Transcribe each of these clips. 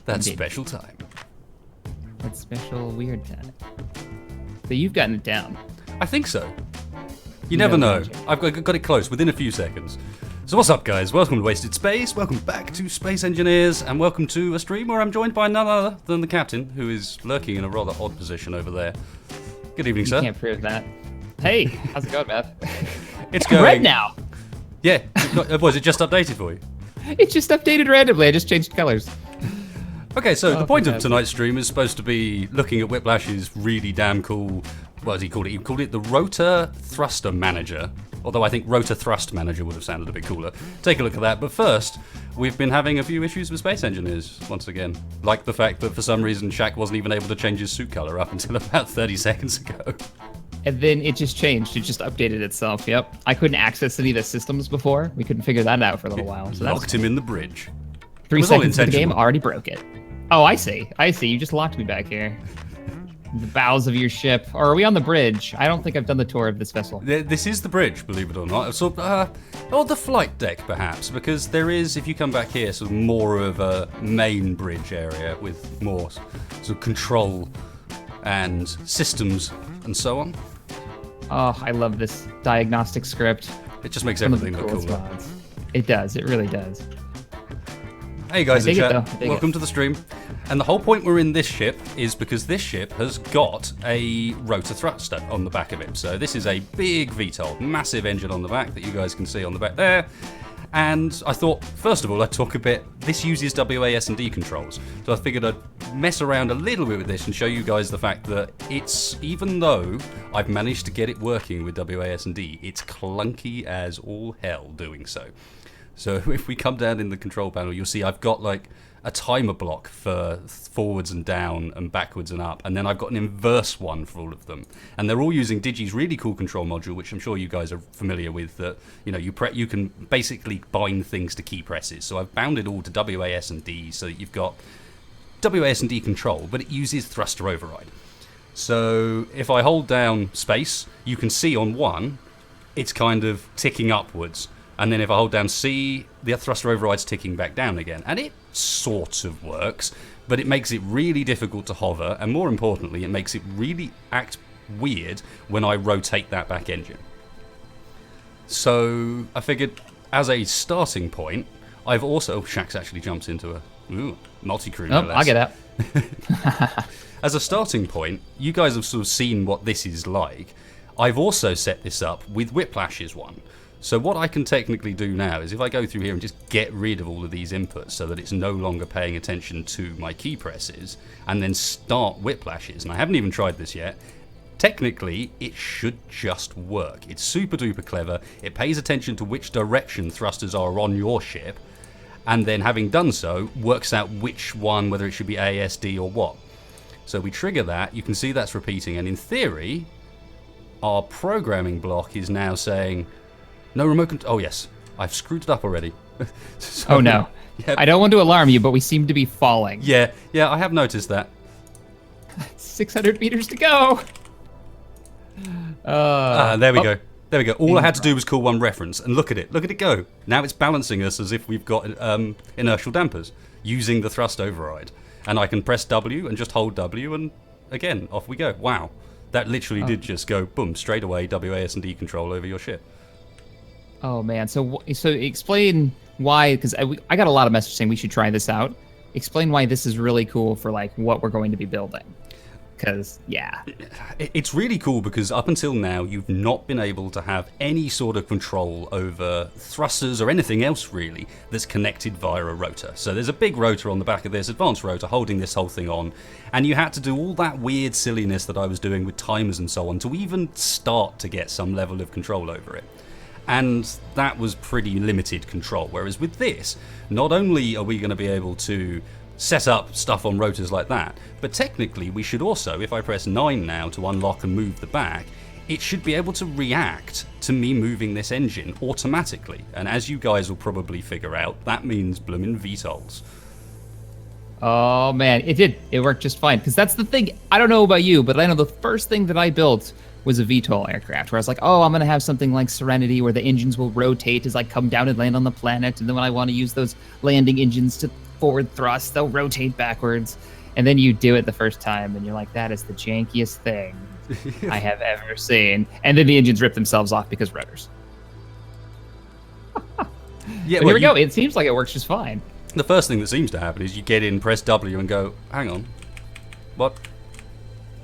That Indeed. special time. That special weird time. So you've gotten it down. I think so. You never know. I've got it close within a few seconds. So what's up, guys? Welcome to Wasted Space. Welcome back to Space Engineers, and welcome to a stream where I'm joined by none other than the captain, who is lurking in a rather odd position over there. Good evening, sir. You can't prove that. Hey, how's it going, Beth? It's going. Red now. Yeah. Was it just updated for you? It's just updated randomly. I just changed colors. Okay, so the point of fantastic. tonight's stream is supposed to be looking at Whiplash's really damn cool. What does he call it? He called it the Rotor Thruster Manager. Although I think Rotor Thrust Manager would have sounded a bit cooler. Take a look at that. But first, we've been having a few issues with Space Engineers once again. Like the fact that for some reason Shack wasn't even able to change his suit color up until about 30 seconds ago. And then it just changed. It just updated itself. Yep. I couldn't access any of the systems before. We couldn't figure that out for a little while. So that's Locked him in the bridge. 3 was all seconds of the game, intentional. already broke it. Oh, I see. I see. You just locked me back here. The bows of your ship. Or are we on the bridge? I don't think I've done the tour of this vessel. This is the bridge, believe it or not. So, or the flight deck, perhaps, because there is, if you come back here, sort of more of a main bridge area with more sort of control and systems and so on. Oh, I love this diagnostic script. It just makes One of the everything look coolest cooler. mods. It does. It really does. Hey guys I in dig it, chat, though. I dig welcome it. to the stream. And the whole point we're in this ship is because this ship has got a rotor thruster on the back of it. So this is a big VTOL, massive engine on the back that you guys can see on the back there. And I thought, first of all, I'd talk a bit, this uses WAS&D controls. So I figured I'd mess around a little bit with this and show you guys the fact that it's, even though I've managed to get it working with WAS&D, it's clunky as all hell doing so. So if we come down in the control panel, you'll see I've got like a timer block for forwards and down and backwards and up, and then I've got an inverse one for all of them. And they're all using Digi's really cool control module, which I'm sure you guys are familiar with, that you can basically bind things to key presses. So I've bound it all to WAS&D so that you've got WAS&D control, but it uses thruster override. So if I hold down space, you can see on one, it's kind of ticking upwards. And then if I hold down C, the thruster override's ticking back down again. And it sort of works, but it makes it really difficult to hover. And more importantly, it makes it really act weird when I rotate that back engine. So I figured as a starting point, I've also... Shax actually jumps into a multi-crew. Oh, I get that. As a starting point, you guys have sort of seen what this is like. I've also set this up with Whiplash's one. So what I can technically do now is if I go through here and just get rid of all of these inputs so that it's no longer paying attention to my key presses, and then start Whiplashes, and I haven't even tried this yet, technically it should just work. It's super duper clever. It pays attention to which direction thrusters are on your ship, and then having done so, works out which one, whether it should be ASD or what. So we trigger that, you can see that's repeating, and in theory, our programming block is now saying, no remote control. Oh, yes. I've screwed it up already. So, Oh, no. Yeah, I don't want to alarm you, but we seem to be falling. yeah, I have noticed that. 600 meters to go. There we go. There we go. All I had to do was call one reference, and look at it. Look at it go. Now it's balancing us as if we've got inertial dampers using the thrust override. And I can press W and just hold W, and again, off we go. Wow. That literally did just go, boom, straight away, WAS&D control over your ship. Oh, man. So explain why, because I got a lot of messages saying we should try this out. Explain why this is really cool for, like, what we're going to be building. Because, yeah. It's really cool because up until now, you've not been able to have any sort of control over thrusters or anything else, really, that's connected via a rotor. So there's a big rotor on the back of this, advanced rotor, holding this whole thing on. And you had to do all that weird silliness that I was doing with timers and so on to even start to get some level of control over it. And that was pretty limited control. Whereas with this, not only are we going to be able to set up stuff on rotors like that, but technically we should also, if I press 9 now to unlock and move the back, it should be able to react to me moving this engine automatically. And as you guys will probably figure out, that means bloomin' VTOLs. Oh, man. It did. It worked just fine. Because that's the thing. I don't know about you, but I know the first thing that I built was a VTOL aircraft, where I was like, oh, I'm going to have something like Serenity where the engines will rotate as I come down and land on the planet, and then when I want to use those landing engines to forward thrust, they'll rotate backwards. And then you do it the first time, and you're like, that is the jankiest thing I have ever seen. And then the engines rip themselves off because rudders. Yeah, here we go. It seems like it works just fine. The first thing that seems to happen is you get in, press W, and go, hang on, what?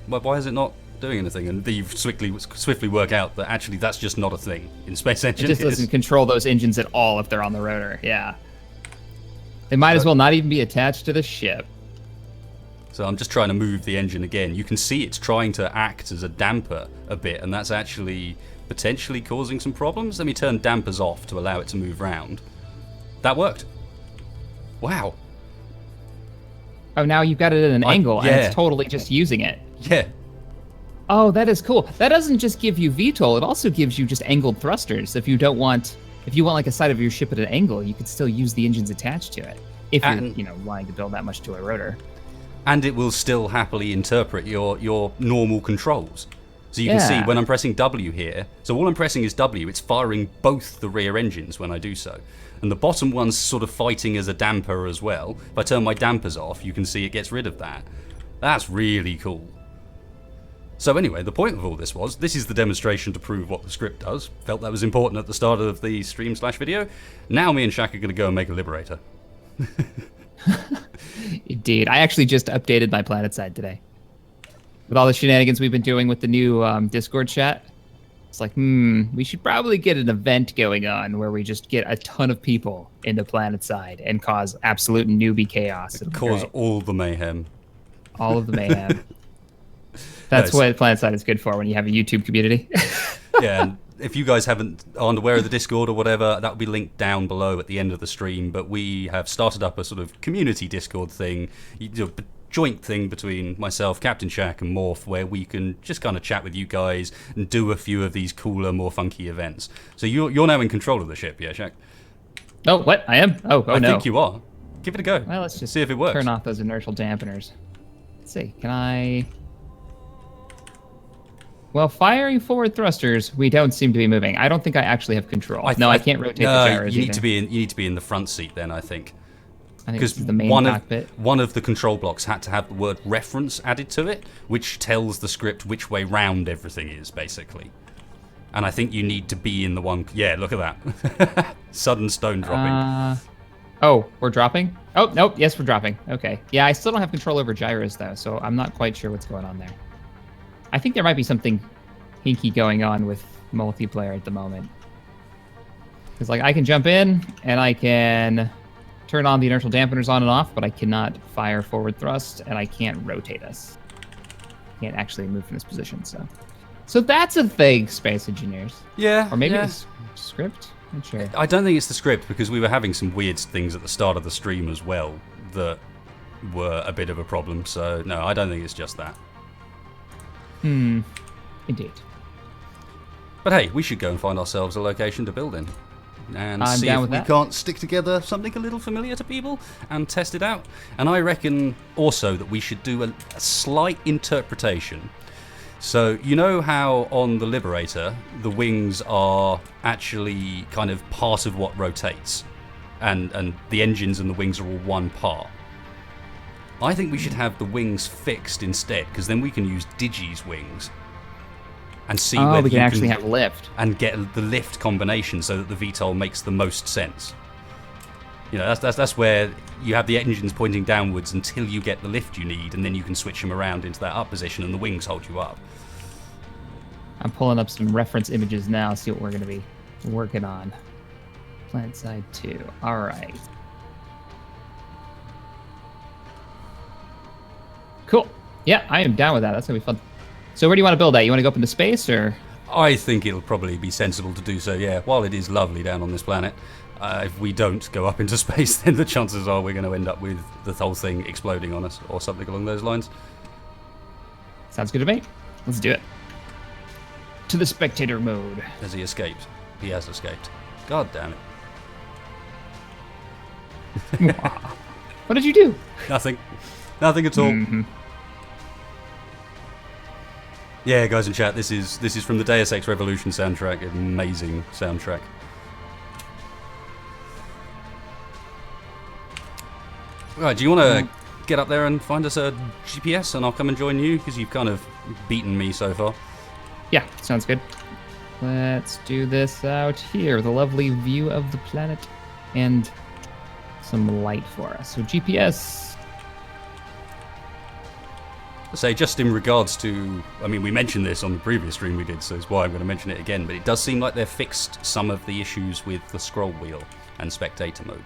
Why is it not doing anything? And you swiftly work out that actually that's just not a thing in space engines. It just doesn't control those engines at all if they're on the rotor. Yeah. They might as well not even be attached to the ship. So I'm just trying to move the engine again. You can see it's trying to act as a damper a bit, and that's actually potentially causing some problems. Let me turn dampers off to allow it to move round. That worked. Wow. Oh, now you've got it at an angle, yeah. and it's totally just using it. Yeah. Oh, that is cool. That doesn't just give you VTOL, it also gives you just angled thrusters. If you want like a side of your ship at an angle, you could still use the engines attached to it. If you're, wanting to build that much to a rotor. And it will still happily interpret your normal controls. So you can see when I'm pressing W here, so all I'm pressing is W, it's firing both the rear engines when I do so. And the bottom one's sort of fighting as a damper as well. If I turn my dampers off, you can see it gets rid of that. That's really cool. So anyway, the point of all this is the demonstration to prove what the script does. Felt that was important at the start of the stream/video. Now me and Shack are going to go and make a Liberator. Indeed. I actually just updated my Planetside today. With all the shenanigans we've been doing with the new Discord chat, it's like, we should probably get an event going on where we just get a ton of people into Planetside and cause absolute newbie chaos. Cause all the mayhem. All of the mayhem. That's what Planetside is good for, when you have a YouTube community. Yeah, and if you guys aren't aware of the Discord or whatever, that will be linked down below at the end of the stream. But we have started up a sort of community Discord thing, joint thing between myself, CaptainShack, and Morph, where we can just kind of chat with you guys and do a few of these cooler, more funky events. So you're now in control of the ship, yeah, Shack? Oh, what? I am? Oh, no. I think you are. Give it a go. Well, let's just see if it works. Turn off those inertial dampeners. Let's see. Can I... Well, firing forward thrusters, we don't seem to be moving. I don't think I actually have control. I can't rotate the gyros. You need to be in the front seat then, I think. I think this is the main cockpit. One of the control blocks had to have the word reference added to it, which tells the script which way round everything is, basically. And I think you need to be in the one... Yeah, look at that. Sudden stone dropping. Oh, we're dropping? Oh, nope. Yes, we're dropping. Okay. Yeah, I still don't have control over gyros, though, so I'm not quite sure what's going on there. I think there might be something hinky going on with multiplayer at the moment. Because, I can jump in, and I can turn on the inertial dampeners on and off, but I cannot fire forward thrust, and I can't rotate us. Can't actually move from this position, so that's a thing, space engineers. Yeah. Or maybe it's script? Not sure. I don't think it's the script, because we were having some weird things at the start of the stream as well that were a bit of a problem, so no, I don't think it's just that. Indeed. But hey, we should go and find ourselves a location to build in. And I'm see down if with we that. can't stick together something a little familiar to people and test it out. And I reckon also that we should do a slight interpretation. So, you know how on the Liberator, the wings are actually kind of part of what rotates, and the engines and the wings are all one part? I think we should have the wings fixed instead, because then we can use Digi's wings and see whether we can actually have lift and get the lift combination so that the VTOL makes the most sense. You know, that's where you have the engines pointing downwards until you get the lift you need, and then you can switch them around into that up position, and the wings hold you up. I'm pulling up some reference images now, see what we're going to be working on. Planetside 2. All right. Cool. Yeah, I am down with that. That's going to be fun. So where do you want to build that? You want to go up into space, or? I think it'll probably be sensible to do so, yeah. While it is lovely down on this planet, if we don't go up into space, then the chances are we're going to end up with the whole thing exploding on us, or something along those lines. Sounds good to me. Let's do it. To the spectator mode. Has he escaped? He has escaped. God damn it. What did you do? Nothing. Nothing at all. Mm-hmm. Yeah, guys in chat, this is from the Deus Ex Revolution soundtrack. Amazing soundtrack. Right, do you want to get up there and find us a GPS, and I'll come and join you, because you've kind of beaten me so far. Yeah, sounds good. Let's do this out here. The lovely view of the planet and some light for us. So GPS. Say, just in regards to, I mean, we mentioned this on the previous stream we did, so it's why I'm going to mention it again, but it does seem like they've fixed some of the issues with the scroll wheel and spectator mode.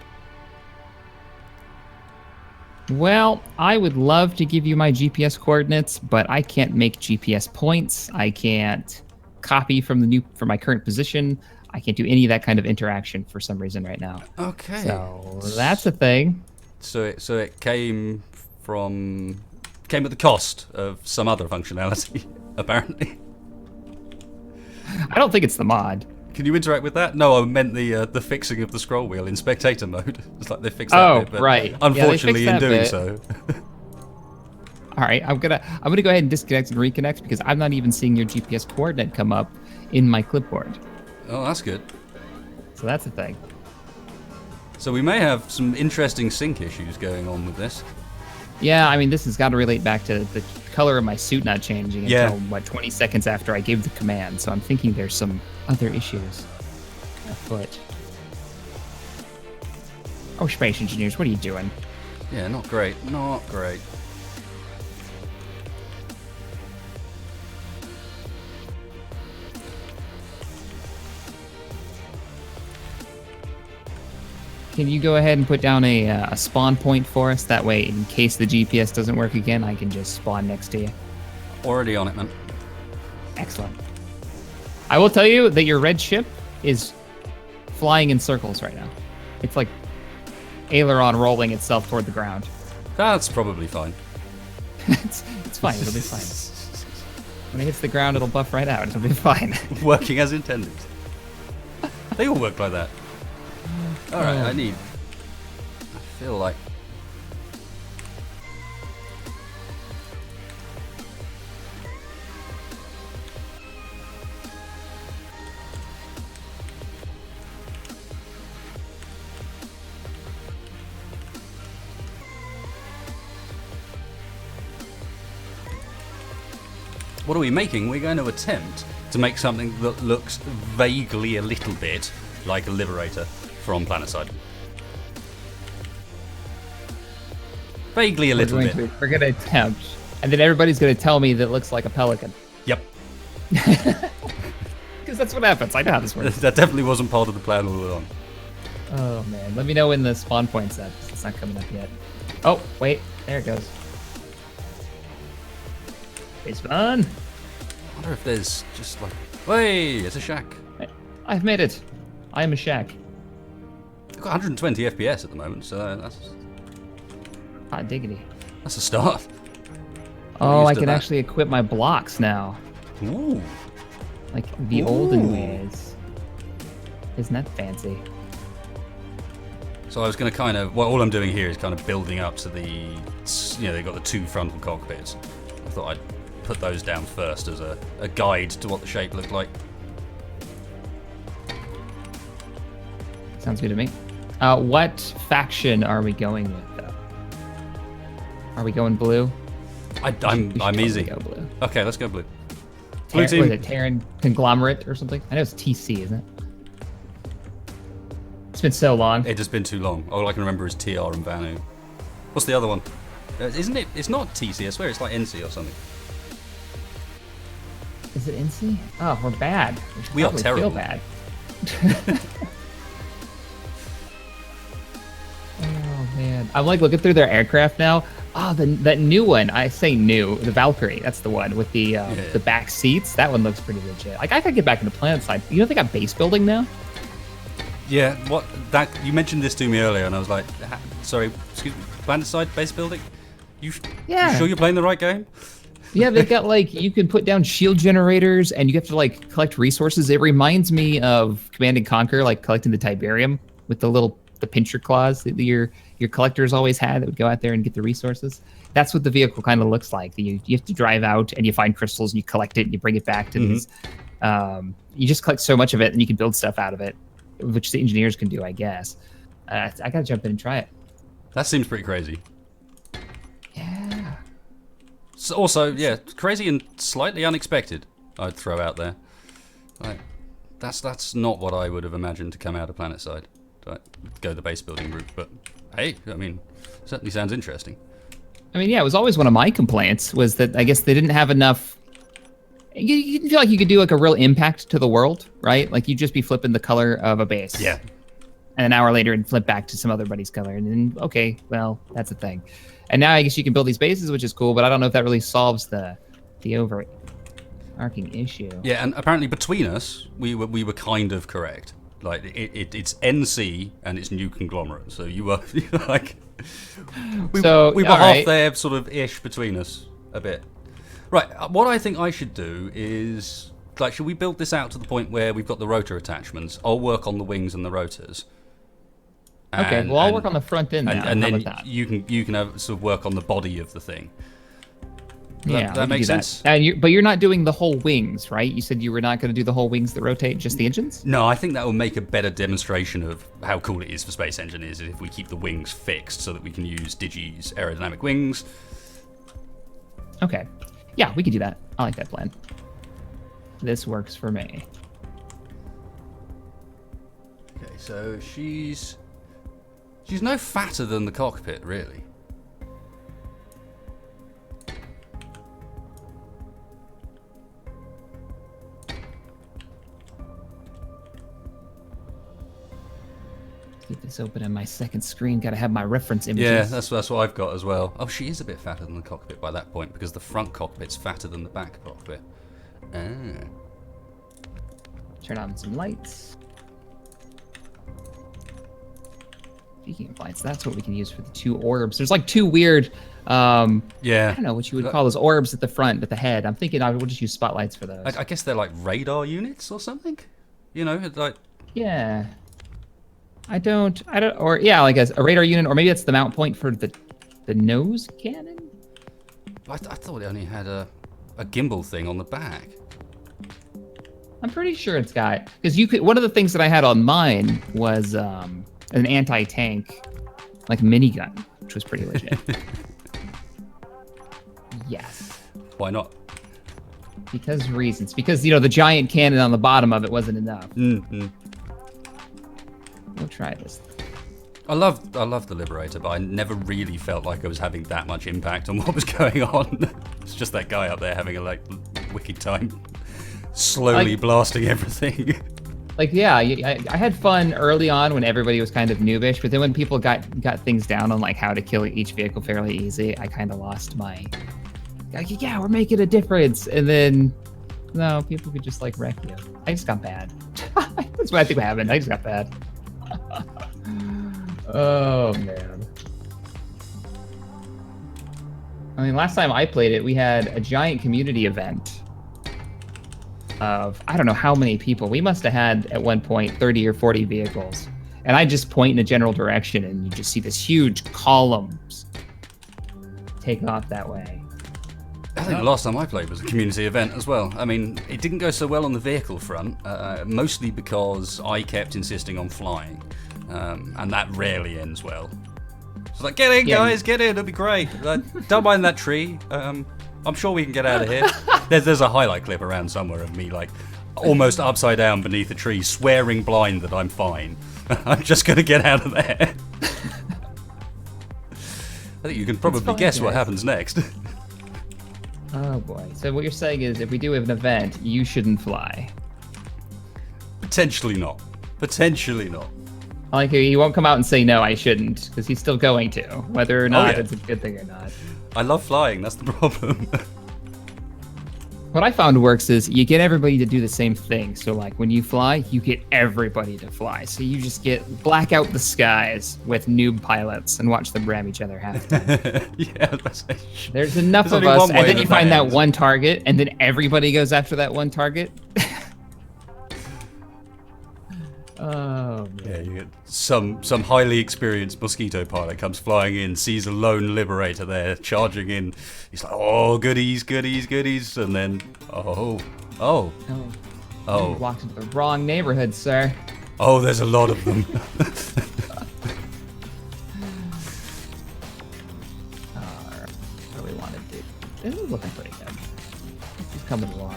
Well, I would love to give you my GPS coordinates, but I can't make GPS points. I can't copy from my current position. I can't do any of that kind of interaction for some reason right now. Okay. So that's a thing. So it came at the cost of some other functionality, apparently. I don't think it's the mod. Can you interact with that? No, I meant the fixing of the scroll wheel in spectator mode. It's like they fixed that bit, but right. unfortunately in doing bit. so. All right, I'm gonna go ahead and disconnect and reconnect because I'm not even seeing your GPS coordinate come up in my clipboard. Oh, that's good. So that's a thing. So we may have some interesting sync issues going on with this. Yeah, I mean, this has got to relate back to the color of my suit not changing until, 20 seconds after I gave the command. So I'm thinking there's some other issues afoot. Oh, space engineers, what are you doing? Yeah, not great. Not great. Can you go ahead and put down a spawn point for us? That way, in case the GPS doesn't work again, I can just spawn next to you. Already on it, man. Excellent. I will tell you that your red ship is flying in circles right now. It's like aileron rolling itself toward the ground. That's probably fine. It's fine. It'll be fine. When it hits the ground, it'll buff right out. It'll be fine. Working as intended. They all work like that. Alright, I feel like... What are we making? We're going to attempt to make something that looks vaguely a little bit like a Liberator from Planetside. Vaguely a little bit. We're going to attempt, and then everybody's going to tell me that it looks like a pelican. Yep. Because that's what happens. I know how this works. That definitely wasn't part of the plan all along. Oh, man. Let me know when the spawn point's up. It's not coming up yet. Oh, wait. There it goes. It's fun. I wonder if there's just like... Hey, it's a shack. I've made it. I am a shack. I've got 120 FPS at the moment, so that's... Hot diggity. That's a start. Oh, I can actually equip my blocks now. Ooh. Like the olden ways. Isn't that fancy? So I was going to kind of... Well, all I'm doing here is kind of building up to the... You know, they've got the two frontal cockpits. I thought I'd put those down first as a guide to what the shape looked like. Sounds good to me. What faction are we going with, though? Are we going blue? I'm easy. Go blue. Okay, let's go blue. Blue team. Was it Terran Conglomerate or something? I know it's TC, isn't it? It's been so long. It has been too long. All I can remember is TR and Vanu. What's the other one? Isn't it? It's not TC. I swear it's like NC or something. Is it NC? Oh, we're bad. We are terrible. Feel bad. Oh man, I'm like looking through their aircraft now. Oh, that new one. I say new. The Valkyrie. That's the one with the back seats. That one looks pretty legit. Like I could get back into Planetside. You know they got base building now. Yeah. What? That you mentioned this to me earlier, and I was like, sorry, excuse me. Planetside base building. You sure you're playing the right game? Yeah, they've got like you can put down shield generators, and you have to like collect resources. It reminds me of Command and Conquer, like collecting the Tiberium with the pincher claws that your collectors always had that would go out there and get the resources. That's what the vehicle kind of looks like. You have to drive out and you find crystals and you collect it and you bring it back to these. You just collect so much of it and you can build stuff out of it, which the engineers can do, I guess. I gotta jump in and try it. That seems pretty crazy. Yeah. So also, yeah, crazy and slightly unexpected, I'd throw out there. Like, that's not what I would have imagined to come out of Planetside. Like, go the base building route, but hey, I mean, certainly sounds interesting. I mean, yeah, it was always one of my complaints was that I guess they didn't have enough. You didn't feel like you could do like a real impact to the world, right? Like you'd just be flipping the color of a base. Yeah. And an hour later it'd flip back to some other buddy's color. And then, okay, well, that's a thing. And now I guess you can build these bases, which is cool, but I don't know if that really solves the overarching issue. Yeah, and apparently between us, we were kind of correct. Like, it's NC and it's new conglomerate. So you were like... we were half there, sort of ish between us a bit. Right, what I think I should do is, like, should we build this out to the point where we've got the rotor attachments? I'll work on the wings and the rotors. Okay, well, I'll work on the front end now. And then you can have, sort of work on the body of the thing. Yeah, that makes sense. But you're not doing the whole wings, right? You said you were not going to do the whole wings that rotate, just the engines? No, I think that will make a better demonstration of how cool it is for space engineers if we keep the wings fixed so that we can use Digi's aerodynamic wings. Okay. Yeah, we could do that. I like that plan. This works for me. Okay, so she's no fatter than the cockpit, really. Keep this open on my second screen. Got to have my reference images. Yeah, that's what I've got as well. Oh, she is a bit fatter than the cockpit by that point because the front cockpit's fatter than the back cockpit. Ah. Turn on some lights. Speaking of lights, that's what we can use for the two orbs. There's like two weird, yeah, I don't know what you would call those orbs at the front, at the head. I'm thinking I will just use spotlights for those. I guess they're like radar units or something. You know, like. Yeah. I don't, or yeah, like a radar unit, or maybe that's the mount point for the nose cannon? I thought it only had a gimbal thing on the back. I'm pretty sure it's got, because you could, one of the things that I had on mine was an anti-tank, like minigun, which was pretty legit. Yes. Why not? Because reasons. Because, you know, the giant cannon on the bottom of it wasn't enough. Mm-hmm. We'll try this. I love the Liberator, but I never really felt like I was having that much impact on what was going on. It's just that guy up there having a like wicked time, slowly blasting everything. Like, yeah, I had fun early on when everybody was kind of noobish, but then when people got things down on like how to kill each vehicle fairly easy, I kind of lost my. Like, yeah, we're making a difference, and then no, people could just like wreck you. I just got bad. That's what I think happened. I just got bad. Oh man. I mean, last time I played it, we had a giant community event of, I don't know how many people. We must have had at one point 30 or 40 vehicles. And I just point in a general direction and you just see this huge columns take off that way. I think the last time I played was a community event as well. I mean, it didn't go so well on the vehicle front, mostly because I kept insisting on flying. And that rarely ends well. It's like, get in, guys, get in, it'll be great. Don't mind that tree. I'm sure we can get out of here. There's a highlight clip around somewhere of me, like, almost upside down beneath a tree, swearing blind that I'm fine. I'm just going to get out of there. I think you can probably guess what happens next. Oh, boy. So what you're saying is if we do have an event, you shouldn't fly. Potentially not. Potentially not. I like he won't come out and say, no, I shouldn't, because he's still going to, whether or not it's a good thing or not. I love flying, that's the problem. What I found works is you get everybody to do the same thing. So like when you fly, you get everybody to fly. So you just black out the skies with noob pilots and watch them ram each other half the time. Yeah, there's enough of us, and then you find that one target, and then everybody goes after that one target. Oh, man. Yeah, you get some highly experienced mosquito pilot comes flying in, sees a lone Liberator there charging in. He's like, oh, goodies, goodies, goodies, and then, oh. You walked into the wrong neighborhood, sir. Oh, there's a lot of them. want to do. This is looking pretty good. This is coming along.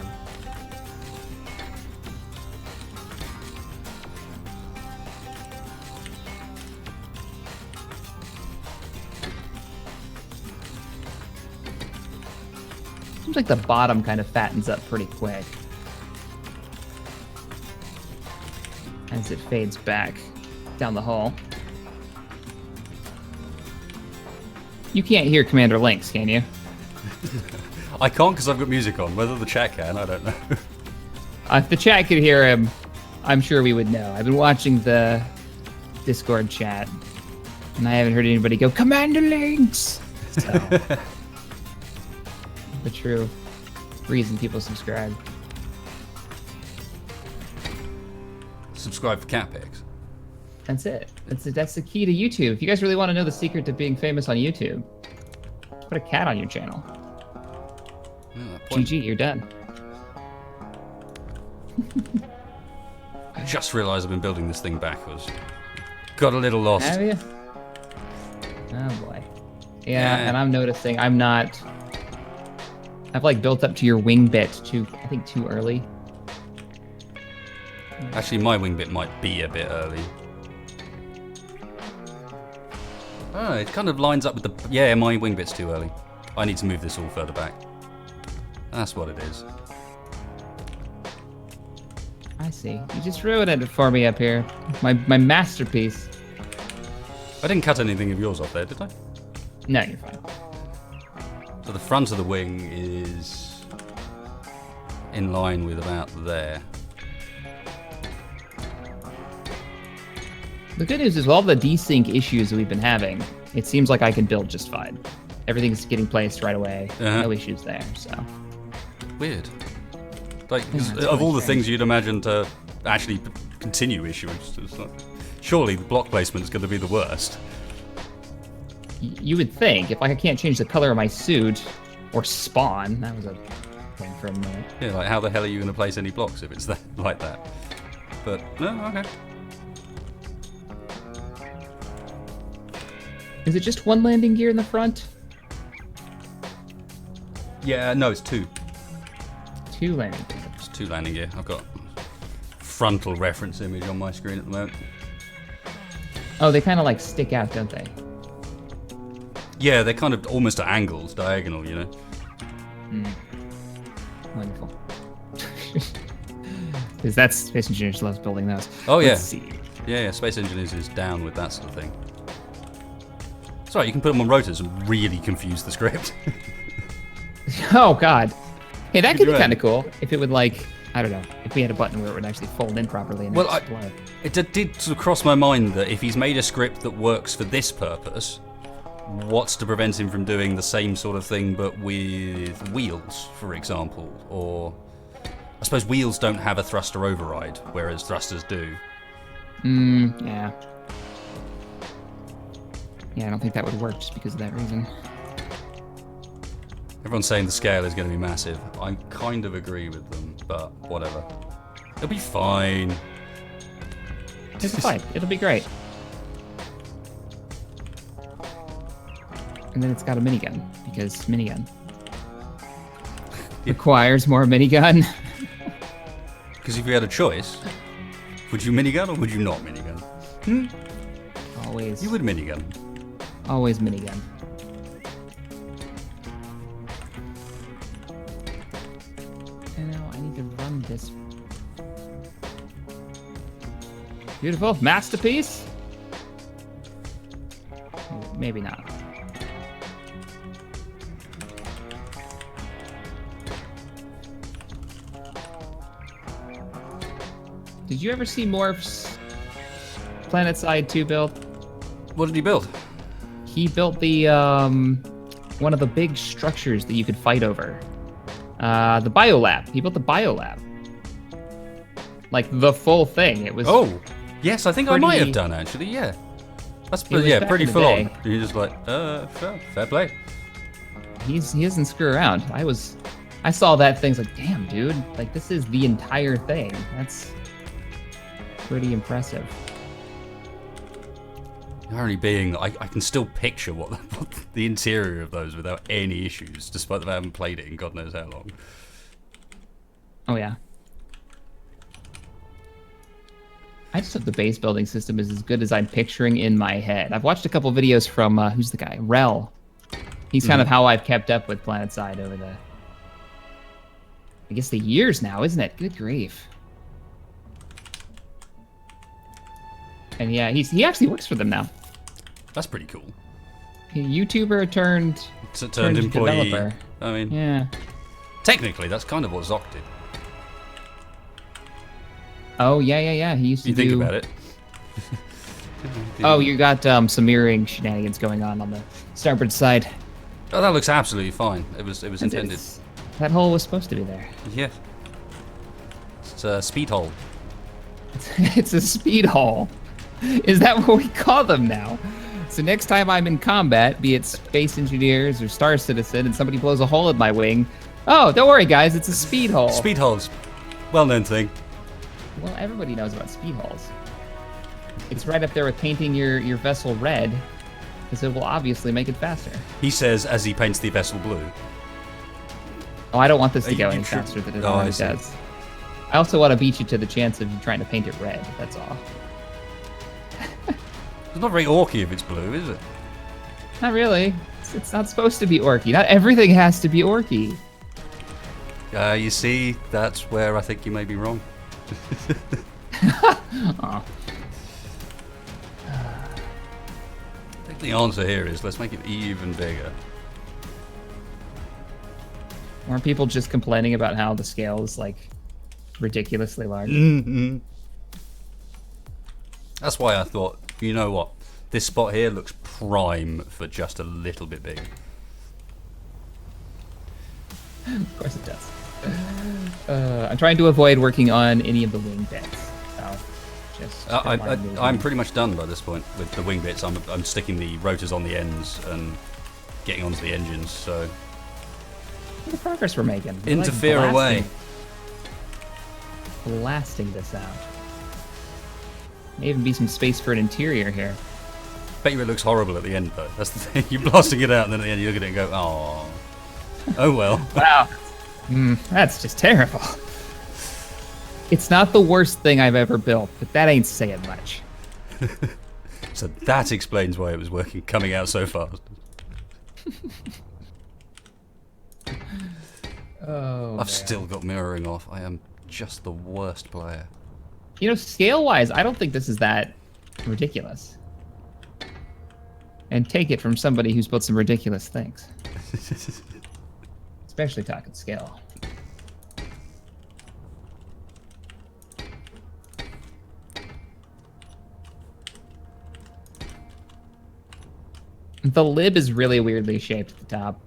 Seems like the bottom kind of fattens up pretty quick as it fades back down the hole. You can't hear Commander Lynx, can you? I can't because I've got music on. Whether the chat can, I don't know. If the chat could hear him, I'm sure we would know. I've been watching the Discord chat, and I haven't heard anybody go, Commander Lynx! So, the true reason people subscribe. Subscribe for cat pics. That's it. That's the key to YouTube. If you guys really want to know the secret to being famous on YouTube, put a cat on your channel. GG, you're done. I just realised I've been building this thing backwards. Got a little lost. Have you? Oh boy. Yeah, and I'm noticing I've like built up to your wing bit too early. Actually, my wing bit might be a bit early. Oh, it kind of lines up with the... Yeah, my wing bit's too early. I need to move this all further back. That's what it is. I see. You just ruined it for me up here. My masterpiece. I didn't cut anything of yours off there, did I? No, you're fine. So the front of the wing is in line with about there. The good news is with all the desync issues that we've been having, it seems like I can build just fine. Everything's getting placed right away. No issues there, so. Weird. Like, of all the things you'd imagine to actually continue issues, surely the block placement's going to be the worst. You would think, if I can't change the color of my suit, or spawn, that was a thing for a minute. Yeah, like how the hell are you going to place any blocks if it's that, like that? But, no, okay. Is it just one landing gear in the front? Yeah, no, it's two. Two landing gears. It's two landing gear. I've got frontal reference image on my screen at the moment. Oh, they kind of like stick out, don't they? Yeah, they're kind of almost at angles, diagonal, you know. Wonderful. Because that's Space Engineers loves building those. Oh yeah. Let's see. Yeah, Space Engineers is down with that sort of thing. It's alright, you can put them on rotors and really confuse the script. Oh god. Hey, that could be kind of cool if it would like, I don't know, if we had a button where it would actually fold in properly and display. It did sort of cross my mind that if he's made a script that works for this purpose, what's to prevent him from doing the same sort of thing but with wheels, for example? Or I suppose wheels don't have a thruster override, whereas thrusters do. Yeah. Yeah, I don't think that would work just because of that reason. Everyone's saying the scale is going to be massive. I kind of agree with them, but whatever. It'll be fine. It'll be fine. It'll be great. And then it's got a minigun, because minigun requires more minigun. Because if you had a choice, would you minigun or would you not minigun? Always. You would minigun. Always minigun. And now I need to run this. Beautiful. Masterpiece? Maybe not. Did you ever see Morph's Planetside 2 build? What did he build? He built the one of the big structures that you could fight over. The biolab. He built the biolab. Like the full thing. It was. Oh, yes, I think I might have done actually. Yeah, that's pretty full on. You're just like, fair play. He doesn't screw around. I saw that thing. Like, damn, dude. Like this is the entire thing. That's pretty impressive. The irony being, I can still picture what the interior of those without any issues, despite the fact I haven't played it in God knows how long. Oh yeah. I just hope the base building system is as good as I'm picturing in my head. I've watched a couple videos from, who's the guy? Rel. He's kind of how I've kept up with Planetside over the, I guess, the years now, isn't it? Good grief. And yeah, he actually works for them now. That's pretty cool. A YouTuber turned employee. Developer. I mean, yeah. Technically, that's kind of what Zoc did. Oh yeah. He used to do. You think about it. Oh, you got some mirroring shenanigans going on the starboard side. Oh, that looks absolutely fine. It was intended. That hole was supposed to be there. Yeah. It's a speed hole. It's a speed hole. Is that what we call them now? So next time I'm in combat, be it Space Engineers or Star Citizen, and somebody blows a hole in my wing, oh, don't worry, guys, it's a speed hole. Speed holes. Well-known thing. Well, everybody knows about speed holes. It's right up there with painting your vessel red, because it will obviously make it faster. He says as he paints the vessel blue. Oh, I don't want this to go any faster than it already does. I also want to beat you to the chance of you trying to paint it red, that's all. It's not very orky if it's blue, is it? Not really. It's not supposed to be orky. Not everything has to be orky. You see, that's where I think you may be wrong. Aw. I think the answer here is let's make it even bigger. Aren't people just complaining about how the scale is like ridiculously large? Mm-hmm. That's why I thought, you know what, this spot here looks prime for just a little bit bigger. Of course it does. I'm trying to avoid working on any of the wing bits. So I'm pretty much done by this point with the wing bits. I'm sticking the rotors on the ends and getting onto the engines. So look at the progress we're making. We're interfere away. Blasting this out. May even be some space for an interior here. Bet you it looks horrible at the end though. That's the thing. You're blasting it out, and then at the end you look at it and go, oh, oh well. Wow. That's just terrible. It's not the worst thing I've ever built, but that ain't saying much. So that explains why it was coming out so fast. Oh, I've still got mirroring off. I am just the worst player. You know, scale-wise, I don't think this is that ridiculous. And take it from somebody who's built some ridiculous things. Especially talking scale. The lib is really weirdly shaped at the top.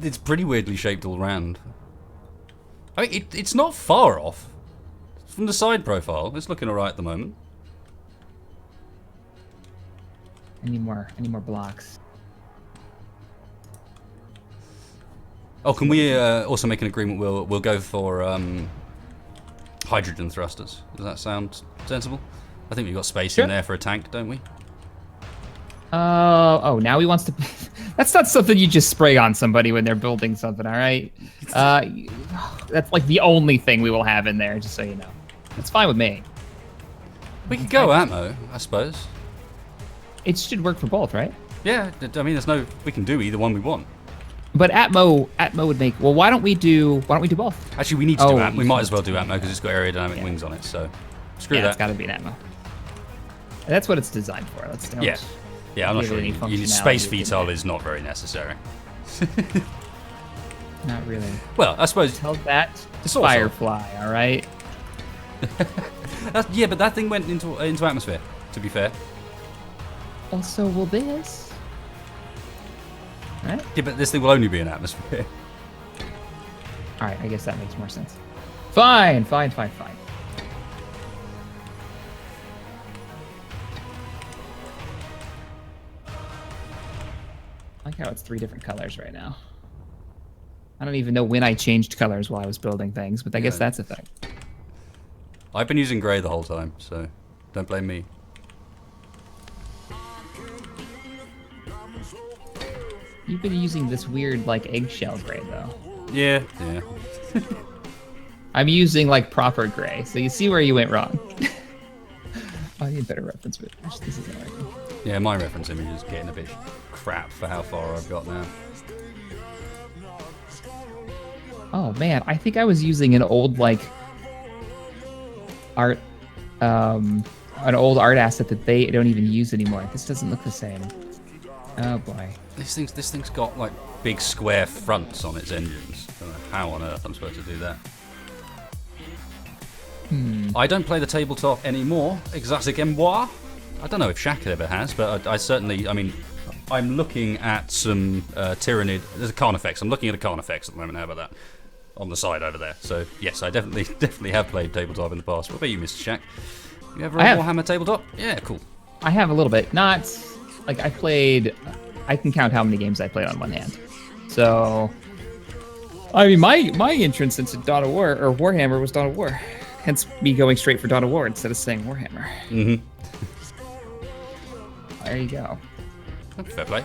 It's pretty weirdly shaped all round. I mean, it's not far off. From the side profile, it's looking alright at the moment. I need more blocks. Oh, can we also make an agreement? We'll go for hydrogen thrusters. Does that sound sensible? I think we've got space in there for a tank, don't we? Oh, now he wants to... That's not something you just spray on somebody when they're building something, all right? That's like the only thing we will have in there, just so you know. It's fine with me. We could go Atmo, I suppose. It should work for both, right? Yeah, I mean, we can do either one we want. But Atmo would make... Well, why don't we do both? Actually, we need to do Atmo. We might as well do Atmo because it's got aerodynamic wings on it, so screw that. Yeah, it's got to be an Atmo. That's what it's designed for. Let's don't... Yeah, I'm not sure. Space VTOL is not very necessary. Not really. Well, I suppose... Tell that to Firefly, all right? Yeah, but that thing went into atmosphere, to be fair. Also, will this? Right? Yeah, but this thing will only be in atmosphere. All right, I guess that makes more sense. Fine. I like how it's 3 different colors right now. I don't even know when I changed colors while I was building things, but I guess that's a thing. I've been using grey the whole time, so don't blame me. You've been using this weird, like, eggshell gray, though. Yeah. I'm using, like, proper gray, so you see where you went wrong. Oh, I need a better reference image. This isn't working. Yeah, my reference image is getting a bit crap for how far I've got now. Oh, man, I think I was using an old, like, art, an old art asset that they don't even use anymore. This doesn't look the same. Oh, boy. This thing's got, like, big square fronts on its engines. I don't know how on earth I'm supposed to do that. I don't play the tabletop anymore. Exotic Moi. I don't know if Shack ever has, but I certainly, I mean, I'm looking at some Tyrannid. There's a Carnifex. I'm looking at a Carnifex at the moment. How about that? On the side over there. So, yes, I definitely have played tabletop in the past. What about you, Mr. Shack? You ever run Warhammer tabletop? Yeah, cool. I have a little bit. Not, like, I can count how many games I played on one hand. So, I mean, my entrance into Dawn of War, or Warhammer, was Dawn of War. Hence me going straight for Dawn of War instead of saying Warhammer. Mm-hmm. There you go. Fair play.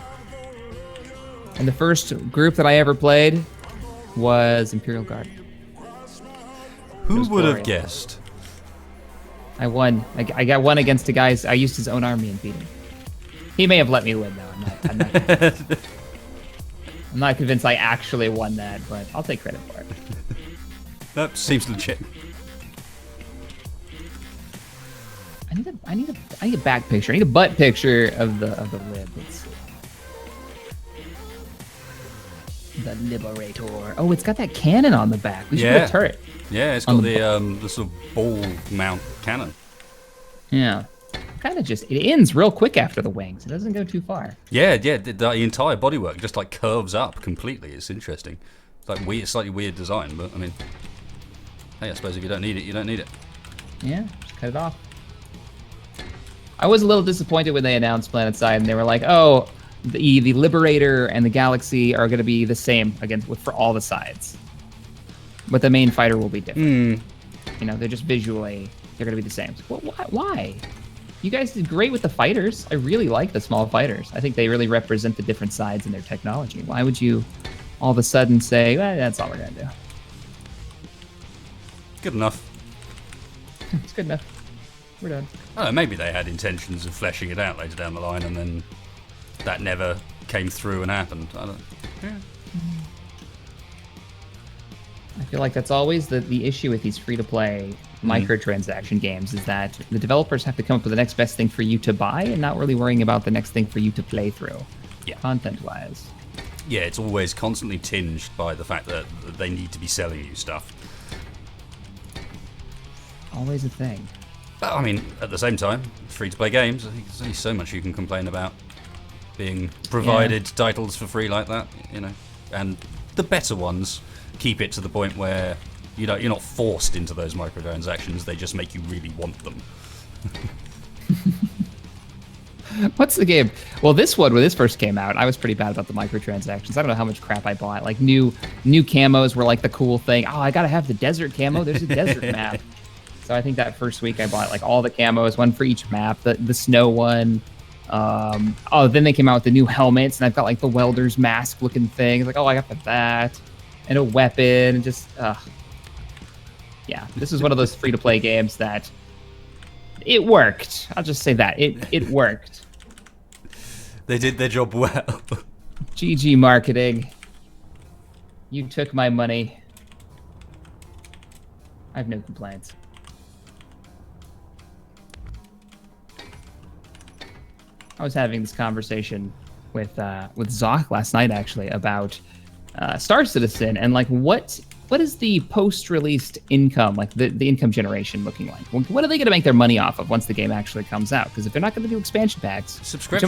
And the first group that I ever played was Imperial Guard. Who would have guessed? I won. I got one against a guy. I used his own army and beat him. He may have let me win, though. I'm not convinced I actually won that, but I'll take credit for it. That seems legit. I need a back picture. I need a butt picture of the lib. Let's see. The Liberator. Oh, it's got that cannon on the back. We should put a turret. Yeah, it's got the sort of ball mount cannon. Yeah. Kind of just, it ends real quick after the wings. It doesn't go too far. Yeah, the entire bodywork just like curves up completely. It's interesting. It's like weird, slightly weird design, but I mean, hey, I suppose if you don't need it, you don't need it. Yeah, just cut it off. I was a little disappointed when they announced Planetside and they were like, oh, the Liberator and the Galaxy are going to be the same for all the sides. But the main fighter will be different. You know, they're just visually, they're going to be the same. Well, why? You guys did great with the fighters. I really like the small fighters. I think they really represent the different sides in their technology. Why would you all of a sudden say, well, that's all we're going to do? Good enough. It's good enough. We're done. Oh, maybe they had intentions of fleshing it out later down the line, and then that never came through and happened. I don't. Yeah. I feel like that's always the issue with these free-to-play microtransaction games is that the developers have to come up with the next best thing for you to buy, and not really worrying about the next thing for you to play through. Yeah. Content-wise. Yeah, it's always constantly tinged by the fact that they need to be selling you stuff. Always a thing. But I mean, at the same time, free-to-play games, I think there's only so much you can complain about being provided titles for free like that, you know. And the better ones keep it to the point where you're not forced into those microtransactions. They just make you really want them. What's the game? Well, this one, when this first came out, I was pretty bad about the microtransactions. I don't know how much crap I bought. Like new camos were like the cool thing. Oh, I gotta have the desert camo. There's a desert map. So I think that first week I bought like all the camos, one for each map, the snow one. Then they came out with the new helmets, and I've got like the welder's mask looking thing. It's like, oh, I got that, and a weapon, and just yeah. This is one of those free-to-play games that it worked. I'll just say that it worked. They did their job well. GG marketing. You took my money. I have no complaints. I was having this conversation with Zoc last night actually about Star Citizen and like what is the post-released income, like the income generation looking like? What are they going to make their money off of once the game actually comes out? Because if they're not going to do expansion packs, subscriptions,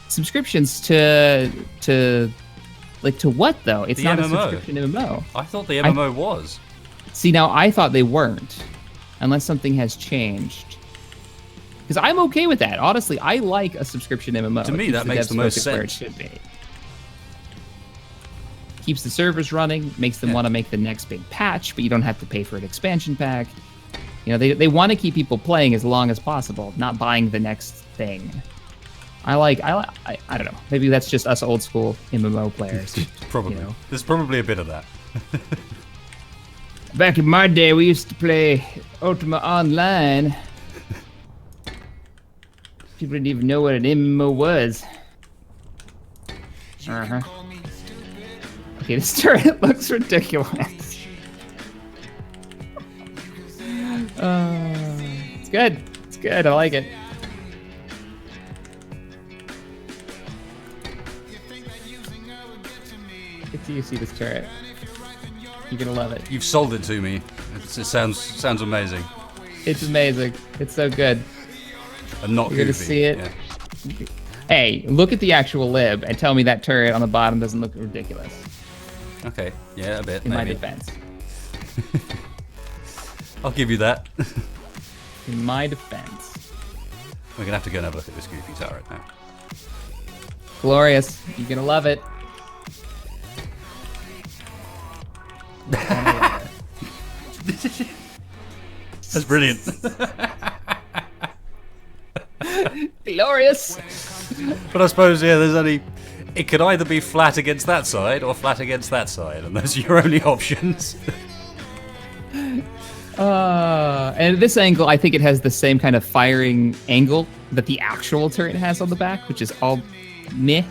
subscriptions to what though? It's not MMO. A subscription MMO. I thought the MMO was. See, now I thought they weren't, unless something has changed. Because I'm okay with that. Honestly, I like a subscription MMO. To me, that makes the most sense. Where it should be. Keeps the servers running, makes them want to make the next big patch, but you don't have to pay for an expansion pack. You know, they want to keep people playing as long as possible, not buying the next thing. I don't know. Maybe that's just us old school MMO players. Probably. You know. There's probably a bit of that. Back in my day, we used to play Ultima Online. People didn't even know what an MMO was. Uh-huh. Okay, this turret looks ridiculous. It's good. It's good. I like it. Wait till you see this turret. You're gonna love it. You've sold it to me. It sounds amazing. It's amazing. It's so good. And not You're gonna goofy. see it. Yeah. Hey, look at the actual lib and tell me that turret on the bottom doesn't look ridiculous. Okay. Yeah, a bit. In maybe. my defense. I'll give you that. In my defense. We're gonna have to go and have a look at this goofy turret now. Glorious. You're gonna love it. That's brilliant. Glorious. But I suppose, yeah, there's only... It could either be flat against that side or flat against that side, and those are your only options. And at this angle, I think it has the same kind of firing angle that the actual turret has on the back, which is all meh.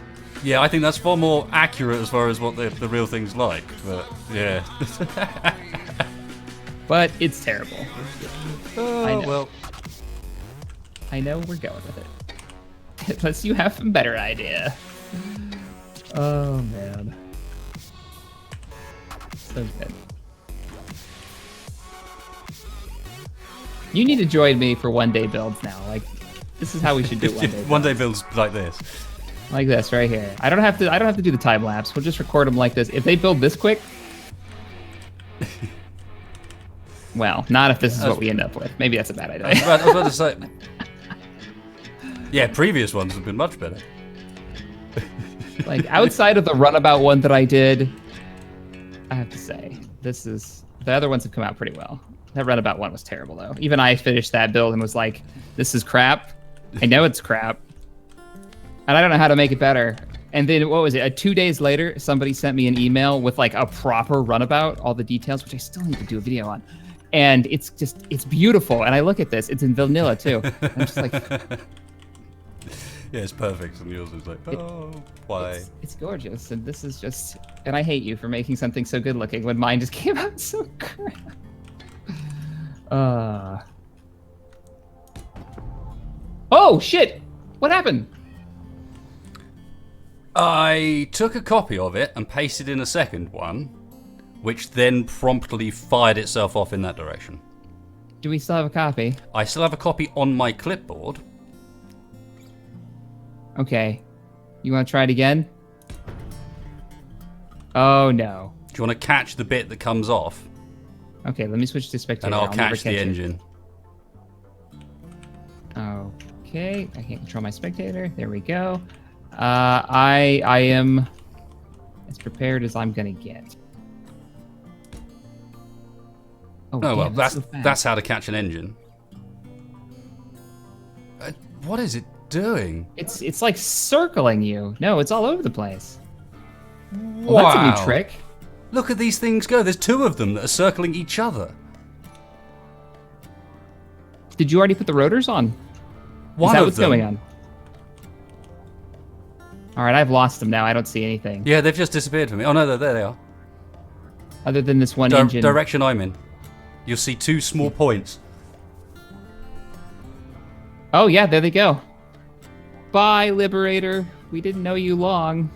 Yeah, I think that's far more accurate as far as what the real thing's like, but yeah. But it's terrible. Oh, I know. well. I know we're going with it. Unless you have a better idea. Oh, man. So good. You need to join me for one-day builds now. Like, this is how we should do one-day builds. One day builds like this. Like this right here. I don't have to do the time lapse. We'll just record them like this. If they build this quick, well, not if this is what we end up with. Maybe that's a bad idea. I was about to say. Yeah, previous ones have been much better. Like outside of the runabout one that I did, I have to say the other ones have come out pretty well. That runabout one was terrible though. Even I finished that build and was like, "This is crap. I know it's crap, and I don't know how to make it better." And then what was it? 2 days later, somebody sent me an email with like a proper runabout, all the details, which I still need to do a video on. And it's beautiful. And I look at this, it's in vanilla too. I'm just like, yeah, it's perfect. And yours is like, oh, why? It's gorgeous. And this is just, and I hate you for making something so good looking when mine just came out so crap. Oh shit! What happened? I took a copy of it and pasted in a second one, which then promptly fired itself off in that direction. Do we still have a copy? I still have a copy on my clipboard. Okay. You want to try it again? Oh no. Do you want to catch the bit that comes off? Okay, let me switch to Spectator. And I'll never catch the engine. Okay, I can't control my Spectator. There we go. I am as prepared as I'm gonna get. Oh damn, well, so fast. that's how to catch an engine. What is it doing? It's like circling you. No, it's all over the place. Wow. Well, that's a new trick. Look at these things go. There's two of them that are circling each other. Did you already put the rotors on? One Is that of what's them. going on? All right, I've lost them now. I don't see anything. Yeah, they've just disappeared from me. Oh no, there they are. Other than this one engine. Direction I'm in. You'll see two small points. Oh yeah, there they go. Bye, Liberator. We didn't know you long.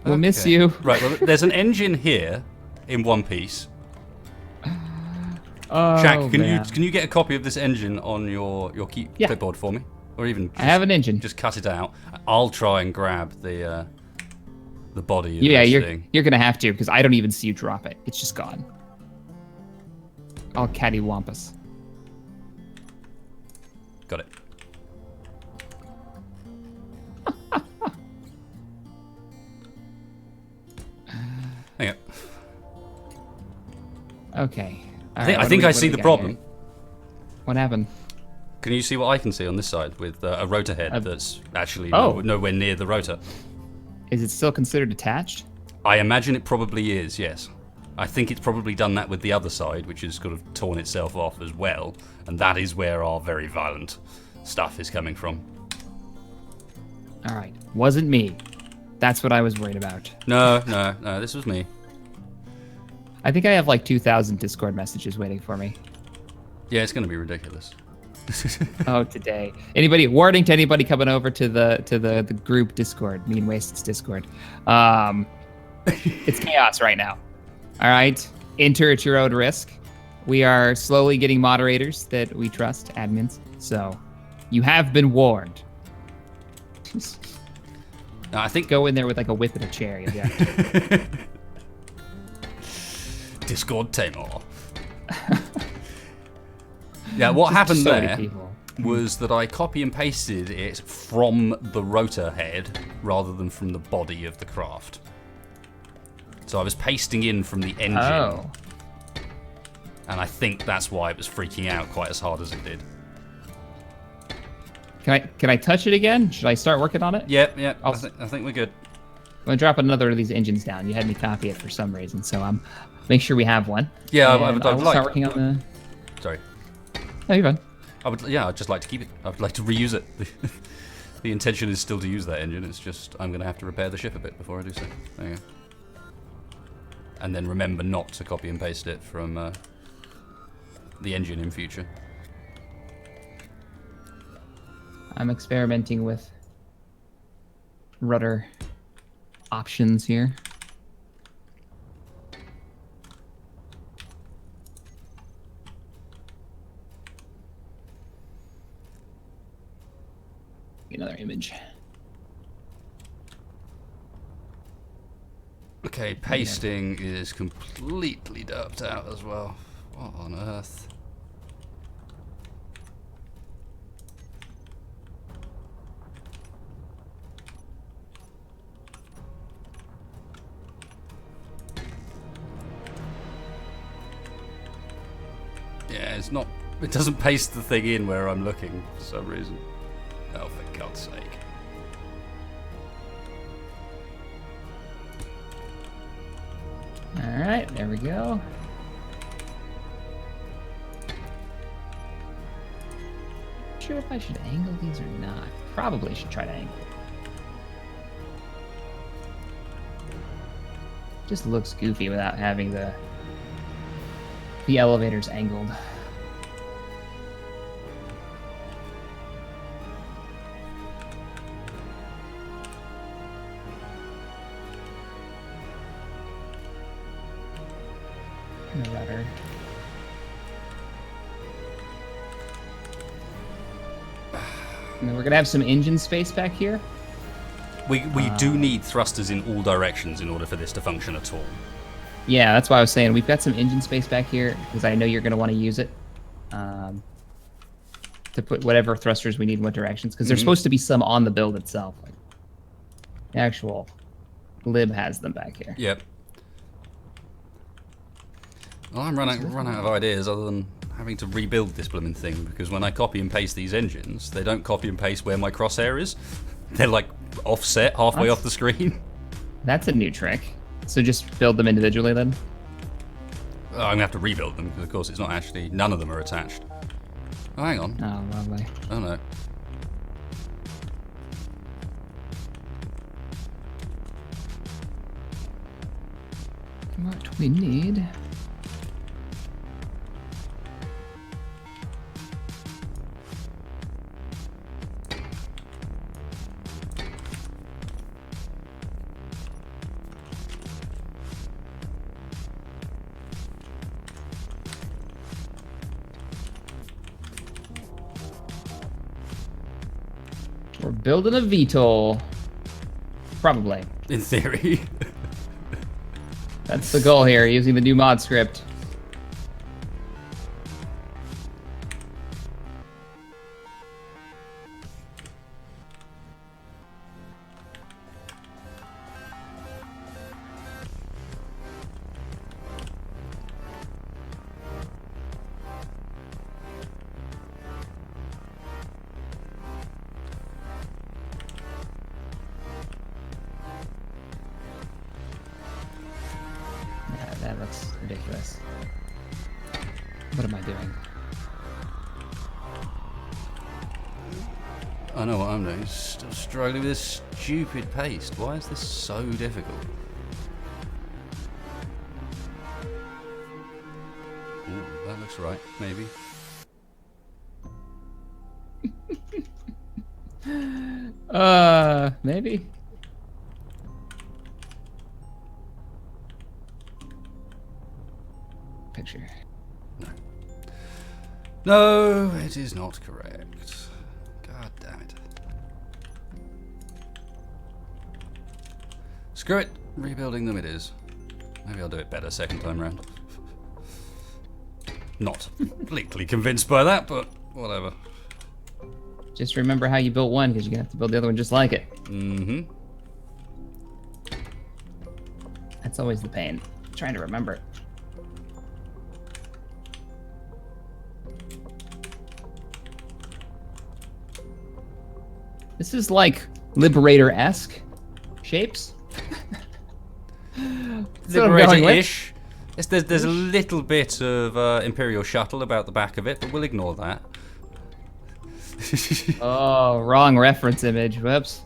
We'll miss you. Right, well, there's an engine here in one piece. Oh, Jack, man. can you get a copy of this engine on your clipboard for me? Or even I have an engine. Just cut it out. I'll try and grab the body of Yeah, this thing. you're gonna have to because I don't even see you drop it. It's just gone. All cattywampus. Got it. Hang on. Okay. I think I see the problem. What happened? Can you see what I can see on this side with a rotor head that's actually Oh. nowhere near the rotor? Is it still considered attached? I imagine it probably is, yes. I think it's probably done that with the other side, which has sort of torn itself off as well, and that is where our very violent stuff is coming from. All right. Wasn't me. That's what I was worried about. No, this was me. I think I have like 2,000 Discord messages waiting for me. Yeah, it's going to be ridiculous. Oh, today. Warning to anybody coming over to the group Discord, Mean Wastes Discord. It's chaos right now. All right. Enter at your own risk. We are slowly getting moderators that we trust, admins. So you have been warned. No, I think Go in there with like a whip and a chair. Yeah. Discord Tamar. Yeah, what happened So many there people. was that I copy and pasted it from the rotor head rather than from the body of the craft. So I was pasting in from the engine. Oh. And I think that's why it was freaking out quite as hard as it did. Can I touch it again? Should I start working on it? Yep. I'll- I think we're good. I'm gonna drop another of these engines down. You had me copy it for some reason, so make sure we have one. Yeah, And I would will like. start working on the. Sorry. No, you're fine. I'd just like to keep it. I would like to reuse it. The intention is still to use that engine. It's just I'm going to have to repair the ship a bit before I do so. There you go. And then remember not to copy and paste it from the engine in future. I'm experimenting with rudder options here. Another image. Okay, pasting is completely derped out as well. What on earth? Yeah, it's not. It doesn't paste the thing in where I'm looking for some reason. Oh, for God's sake. All right, there we go. Not sure if I should angle these or not. Probably should try to angle. Just looks goofy without having the elevators angled. And the rudder. And then we're gonna have some engine space back here. We do need thrusters in all directions in order for this to function at all. Yeah, that's why I was saying we've got some engine space back here because I know you're going to want to use it to put whatever thrusters we need in what directions because there's supposed to be some on the build itself. Like, the actual lib has them back here. Yep. Well, I'm run out of ideas other than having to rebuild this blooming thing because when I copy and paste these engines, they don't copy and paste where my crosshair is. They're like offset halfway off the screen. That's a new trick. So just build them individually then? I'm going to have to rebuild them because, of course, it's not actually... None of them are attached. Oh, hang on. Oh, lovely. Oh, no. What we need... We're building a VTOL. Probably. In theory. That's the goal here, using the new mod script. ridiculous. What am I doing? I know what I'm doing. Still struggling with this stupid paste. Why is this so difficult? Ooh, that looks right, maybe. Maybe. Picture. No, it is not correct. God damn it. Screw it. Rebuilding them it is. Maybe I'll do it better second time round. Not completely convinced by that, but whatever. Just remember how you built one, because you're going to have to build the other one just like it. Mm-hmm. That's always the pain. Trying to remember it. This is like Liberator-esque shapes. Liberator-ish. There's a little bit of Imperial Shuttle about the back of it, but we'll ignore that. Oh, wrong reference image. Whoops.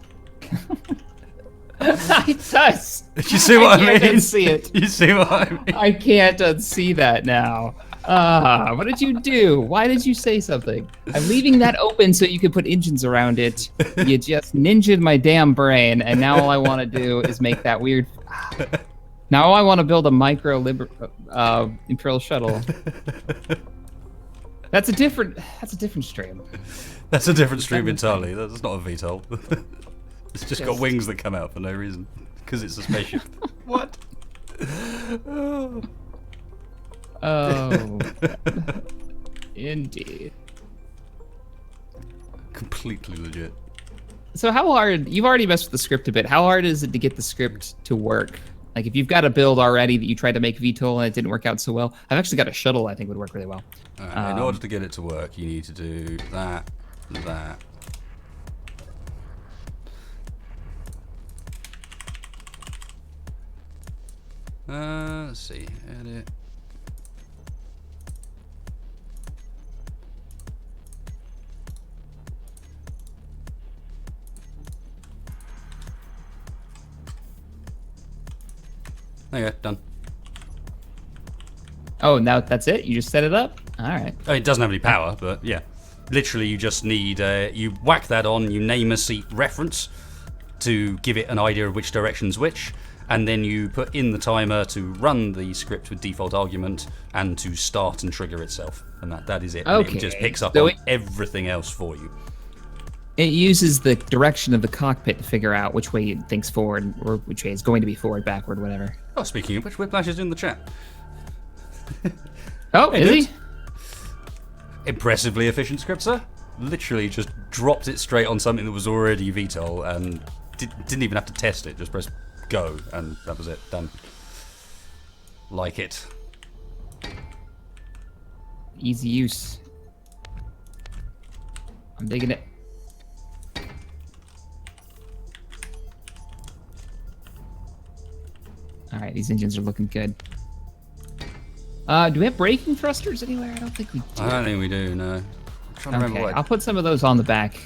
It does. You see what I mean? I can't unsee it. You see what I mean? I can't unsee that now. What did you do? Why did you say something? I'm leaving that open so you can put engines around it. You just ninja'd my damn brain, and now all I want to do is make that weird... Now I want to build a micro Imperial shuttle. That's a different stream. That's a different stream entirely. That's not a VTOL. It's just got wings that come out for no reason. Because it's a spaceship. What? Oh. Indeed. Completely legit. So how hard... You've already messed with the script a bit. How hard is it to get the script to work? Like, if you've got a build already that you tried to make VTOL and it didn't work out so well, I've actually got a shuttle I think would work really well. In order to get it to work, you need to do that. Let's see. Edit. There you go, done. Oh, now that's it? You just set it up? All right. Oh, it doesn't have any power, but yeah. Literally, you just need, you whack that on, you name a seat reference to give it an idea of which direction's which, and then you put in the timer to run the script with default argument and to start and trigger itself. And that is it. Okay. And it just picks up So on everything else for you. It uses the direction of the cockpit to figure out which way it thinks forward, or which way is going to be forward, backward, whatever. Oh, speaking of which, Whiplash is in the chat. Oh, Hey, is dude. he? Impressively efficient script, sir. Literally just dropped it straight on something that was already VTOL and didn't even have to test it. Just press go, and that was it. Done. Like it. Easy use. I'm digging it. All right, these engines are looking good. Do we have braking thrusters anywhere? I don't think we do. I don't think we do, no. I'm trying to remember Okay, what I'll put some of those on the back.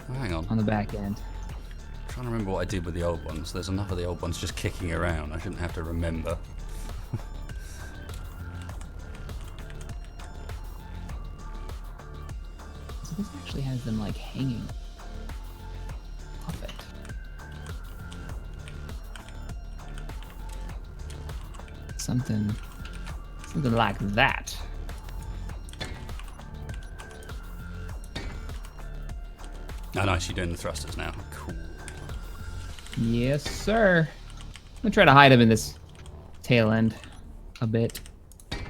Oh, hang on. On the back end. I'm trying to remember what I did with the old ones. There's enough of the old ones just kicking around. I shouldn't have to remember. So this actually has them like hanging off it. Something like that. Oh, nice. You're doing the thrusters now. Cool. Yes, sir. I'm gonna try to hide him in this tail end a bit. And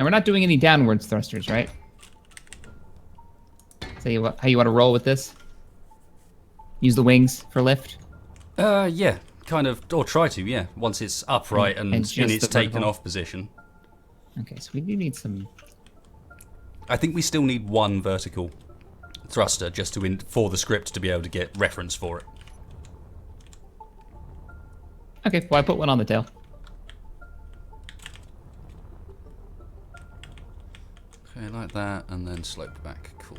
we're not doing any downwards thrusters, right? How you want to roll with this? Use the wings for lift? Yeah. Kind of, or try to, yeah. Once it's upright and in just its the taken vertical. off position. Okay, so we do need some... I think we still need one vertical thruster just to for the script to be able to get reference for it. Okay, well I put one on the tail. Okay, like that, and then slope back. Cool.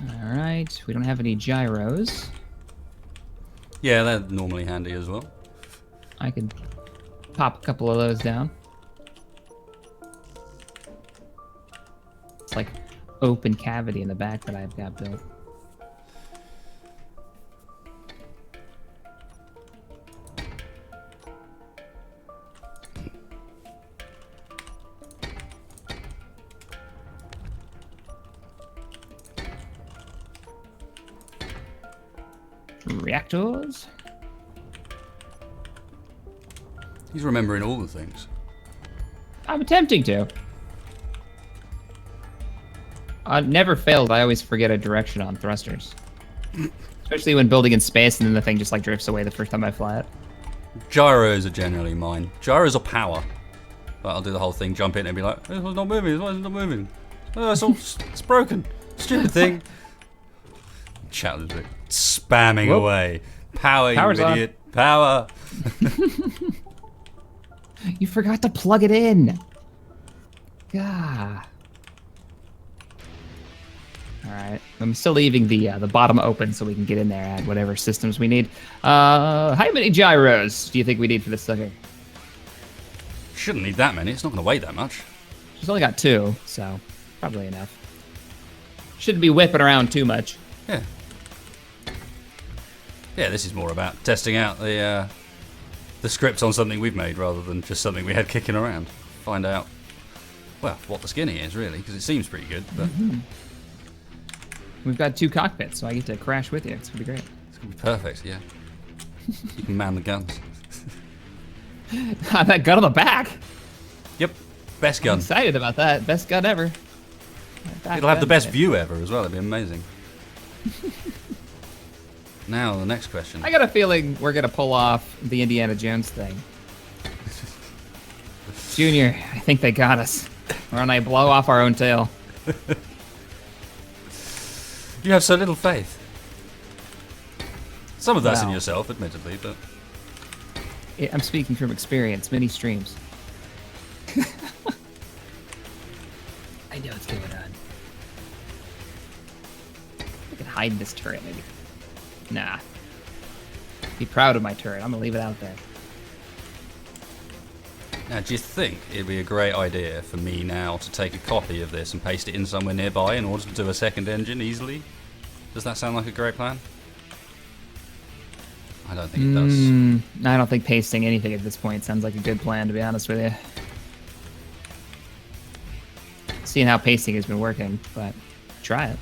All right, we don't have any gyros. Yeah, they're normally handy as well. I could pop a couple of those down. It's like open cavity in the back that I've got built. Reactors. He's remembering all the things. I'm attempting to. Never failed. I always forget a direction on thrusters. Especially when building in space and then the thing just like drifts away the first time I fly it. Gyros are generally mine. Gyros are power. Like, I'll do the whole thing, jump in and be like, it's not moving, why is it not moving? Oh, it's broken. Stupid thing. Chat is spamming Whoop. away. Power, Power's you on. idiot. Power. You forgot to plug it in. Gah. All right, I'm still leaving the bottom open so we can get in there and add whatever systems we need. How many gyros do you think we need for this sucker? Shouldn't need that many, it's not going to weigh that much. She's only got 2, so probably enough. Shouldn't be whipping around too much. Yeah. Yeah, this is more about testing out the script on something we've made rather than just something we had kicking around. Find out, well, what the skinny is really, because it seems pretty good. But We've got 2 cockpits, so I get to crash with you. It's gonna be great. it's gonna be perfect. Yeah, you can man the guns. That gun on the back. Yep, best I'm gun. excited about that. Best gun ever. It'll have the best view ever as well. It'd be amazing. Now the next question. I got a feeling we're gonna pull off the Indiana Jones thing. Junior, I think they got us. We're gonna blow off our own tail. You have so little faith. Some of that's in Wow. yourself, admittedly, but I'm speaking from experience, many streams. I know what's going on. I can hide in this turret, maybe. Nah. Be proud of my turret. I'm gonna leave it out there. now do you think it'd be a great idea for me now to take a copy of this and paste it in somewhere nearby in order to do a second engine easily? Does that sound like a great plan? I don't think it does. I don't think pasting anything at this point sounds like a good plan, to be honest with you. Seeing how pasting has been working, but try it.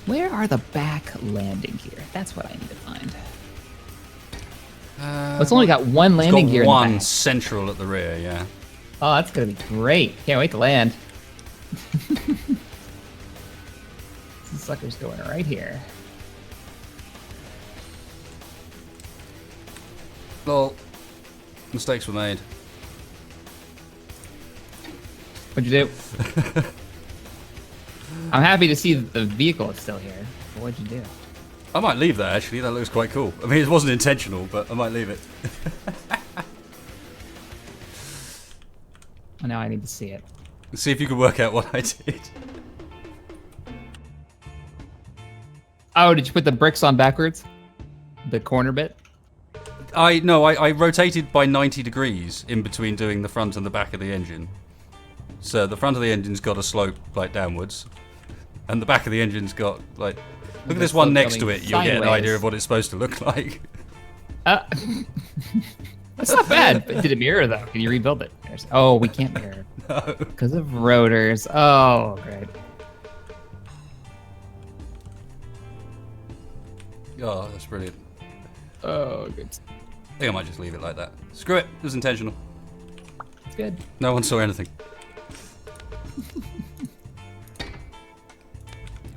Where are the back landing gear? That's what I need to find. It's only got one landing gear It's got in the one back. central at the rear, yeah. Oh, that's gonna be great. Can't wait to land. This sucker's going right here. Well, mistakes were made. What'd you do? I'm happy to see that the vehicle is still here. But what'd you do? I might leave that actually, that looks quite cool. I mean, it wasn't intentional, but I might leave it. Oh, now I need to see it. See if you can work out what I did. Oh, did you put the bricks on backwards? The corner bit? I rotated by 90 degrees in between doing the front and the back of the engine. So the front of the engine's got a slope like downwards, and the back of the engine's got like, look at this one next to it, you'll get an idea sideways. of what it's supposed to look like. That's not bad. But did it mirror though? Can you rebuild it? Oh, we can't mirror. No. Because of rotors. Oh, great. Oh, that's brilliant. Oh, good. I think I might just leave it like that. Screw it, it was intentional. It's good. No one saw anything.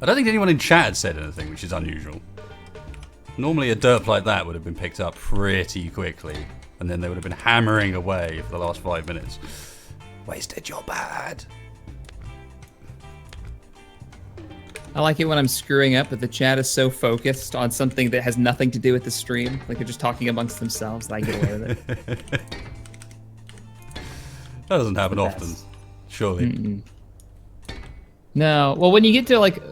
I don't think anyone in chat had said anything, which is unusual. Normally a derp like that would have been picked up pretty quickly, and then they would have been hammering away for the last 5 minutes. Wasted your bad. I like it when I'm screwing up, but the chat is so focused on something that has nothing to do with the stream. Like they're just talking amongst themselves, that I get away with it. That doesn't happen often, surely. Mm-mm. No, well, when you get to like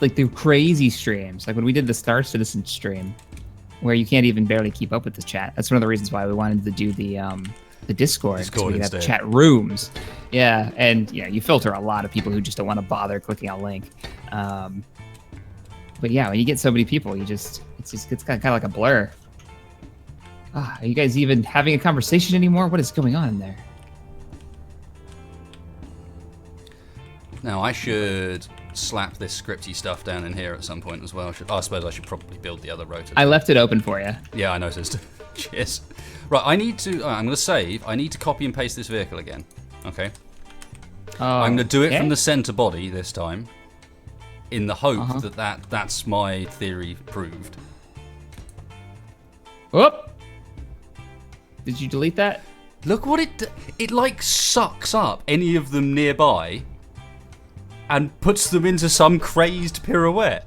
the crazy streams, like when we did the Star Citizen stream, where you can't even barely keep up with the chat. That's one of the reasons why we wanted to do the Discord, so we could have chat rooms. Yeah, and you filter a lot of people who just don't want to bother clicking on a link. But yeah, when you get so many people, it's kind of like a blur. Are you guys even having a conversation anymore? What is going on in there? Now I should slap this scripty stuff down in here at some point as well. I suppose I should probably build the other rotor. I left it open for you. Yeah, I noticed. Cheers. Right, I'm going to save. I need to copy and paste this vehicle again. Okay. I'm going to do it from the center body this time, in the hope that's my theory proved. Whoop! Did you delete that? Look what it like sucks up any of them nearby and puts them into some crazed pirouette.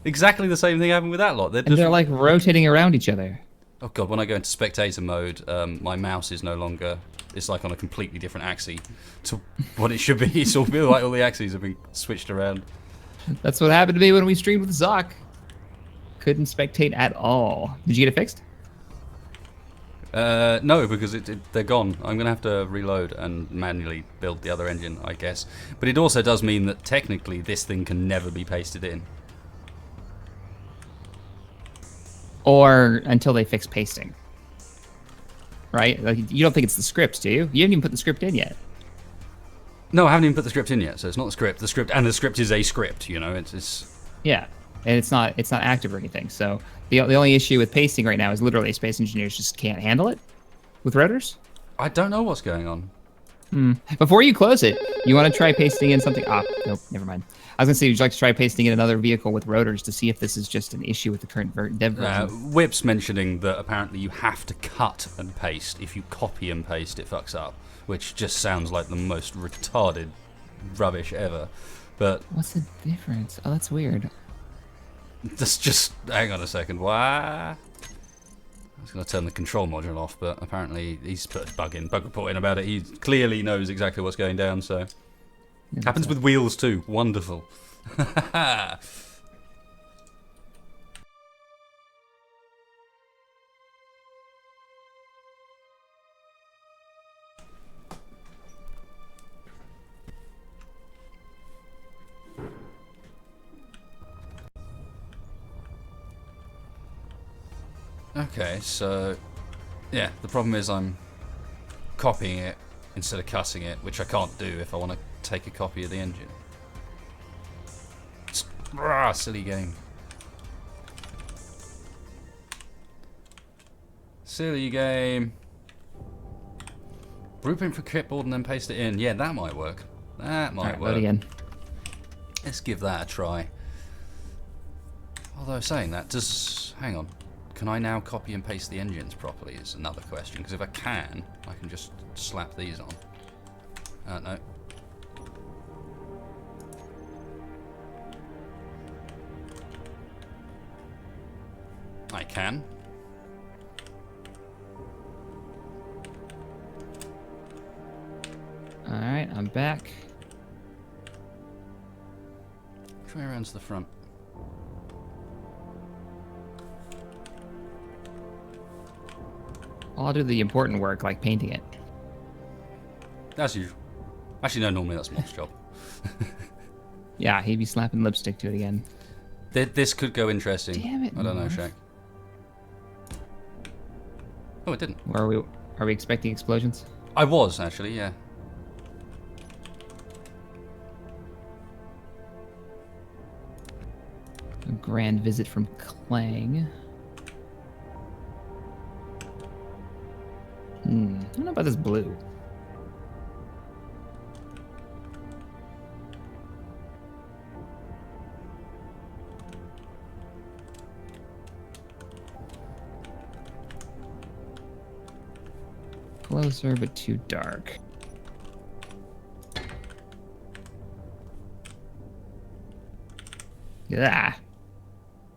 Exactly the same thing happened with that lot. They're like rotating around each other. Oh god, when I go into spectator mode, my mouse is no longer, it's like on a completely different axis to what it should be. It's all feel like all the axes have been switched around. That's what happened to me when we streamed with Zoc. Couldn't spectate at all. Did you get it fixed? No, because they're gone. I'm going to have to reload and manually build the other engine, I guess. But it also does mean that technically this thing can never be pasted in. Or until they fix pasting. Right? Like, you don't think it's the script, do you? You haven't even put the script in yet. No, I haven't even put the script in yet, so it's not the script. The script is a script, it's... Yeah, and it's not active or anything. So the only issue with pasting right now is literally space engineers just can't handle it with rotors. I don't know what's going on. Before you close it, you want to try pasting in something... nope, never mind. I was going to say, would you like to try pasting in another vehicle with rotors to see if this is just an issue with the current dev version? Whip's mentioning that apparently you have to cut and paste. If you copy and paste, it fucks up, which just sounds like the most retarded rubbish ever. But what's the difference? Oh, that's weird. Just hang on a second. Why? I was going to turn the control module off, but apparently he's put a bug report in about it. He clearly knows exactly what's going down, so... Yeah, happens with wheels too. Wonderful. Okay, so yeah, the problem is I'm copying it instead of cutting it, which I can't do if I want to take a copy of the engine. Silly game. Silly game. Blueprint for clipboard and then paste it in. Yeah, that might work. That might work. Load again. Let's give that a try. Although saying that, hang on. Can I now copy and paste the engines properly is another question, because if I can just slap these on. No. I can. Alright, I'm back. Try around to the front. I'll do the important work, like painting it. As usual. Actually, no, normally that's Moth's job. Yeah, he'd be slapping lipstick to it again. This could go interesting. Damn it, I don't know, Shaq. Oh, it didn't. Are we expecting explosions? I was, actually, yeah. A grand visit from Clang. I don't know about this blue. closer, but too dark. Yeah,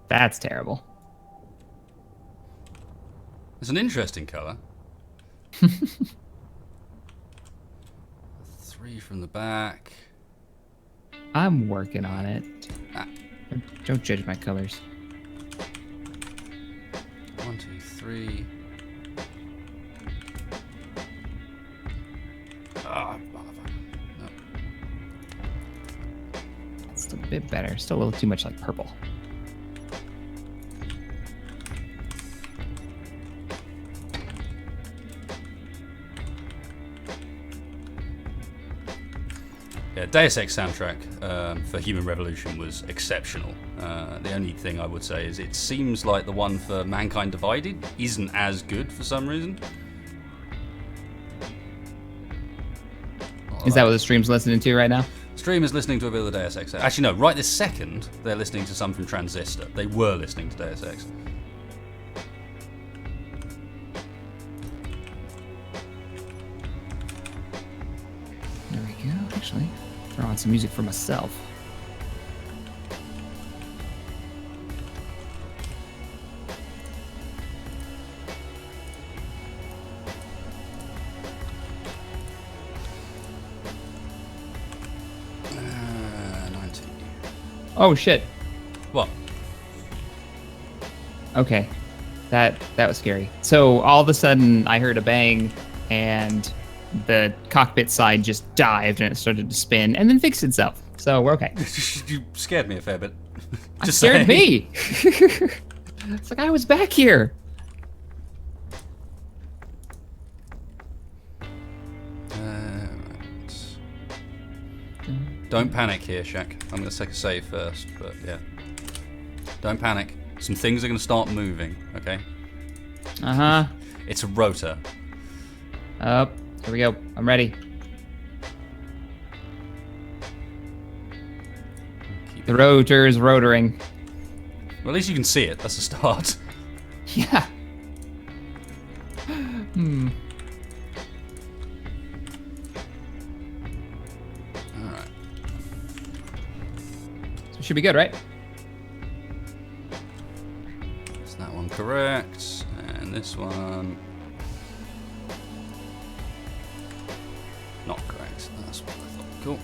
that's terrible. It's an interesting color. 3 from the back. I'm working on it. Ah. Don't judge my colors. 1, 2, 3. Ah, motherfucker. No. It's a bit better. Still a little too much like purple. Yeah, Deus Ex soundtrack for Human Revolution was exceptional. The only thing I would say is it seems like the one for Mankind Divided isn't as good for some reason. Is that what the stream's listening to right now? Stream is listening to a bit of the Deus Ex. Actually, no, right this second, they're listening to some from Transistor. They were listening to Deus Ex. There we go, actually. Throw on some music for myself. Oh shit. What? Okay. That was scary. So all of a sudden I heard a bang and the cockpit side just dived and it started to spin and then fixed itself. So we're okay. You scared me a fair bit. Just scared me. It's like I was back here. Don't panic here, Shack. I'm going to take a save first, but yeah. Don't panic. Some things are going to start moving, okay? Uh-huh. It's a rotor. Up. Here we go. I'm ready. The rotor is rotoring. Well, at least you can see it. That's a start. Yeah. Alright. So it should be good, right? Is that one correct? And this one... not correct. That's what I thought. Cool.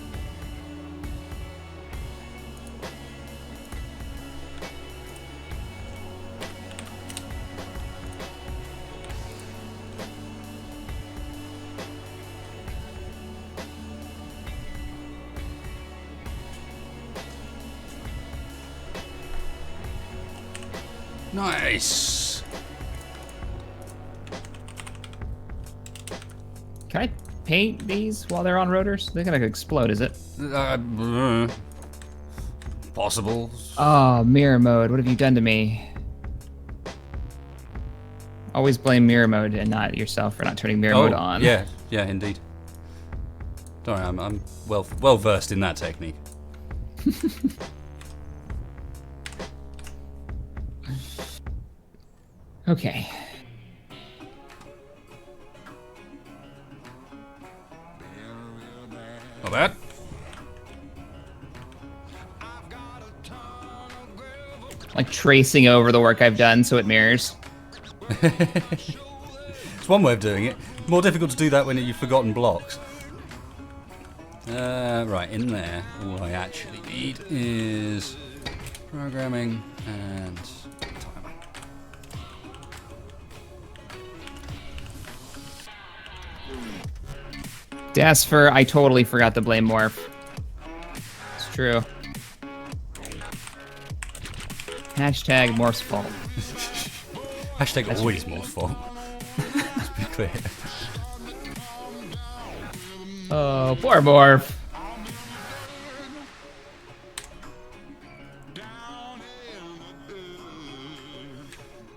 Nice. Can I paint these while they're on rotors? They're gonna explode, is it? Possible. Oh, mirror mode. What have you done to me? Always blame mirror mode and not yourself for not turning mirror mode on. Yeah, yeah, indeed. Don't worry, I'm well versed in that technique. Okay. Not bad. Like tracing over the work I've done so it mirrors. It's one way of doing it. More difficult to do that when you've forgotten blocks. Right, in there, all I actually need is programming and timer. Dasfer, I totally forgot to blame Morph. It's true. Hashtag Morph's fault. Hashtag that's always Morph's fault. Let's be clear. Oh, poor Morph.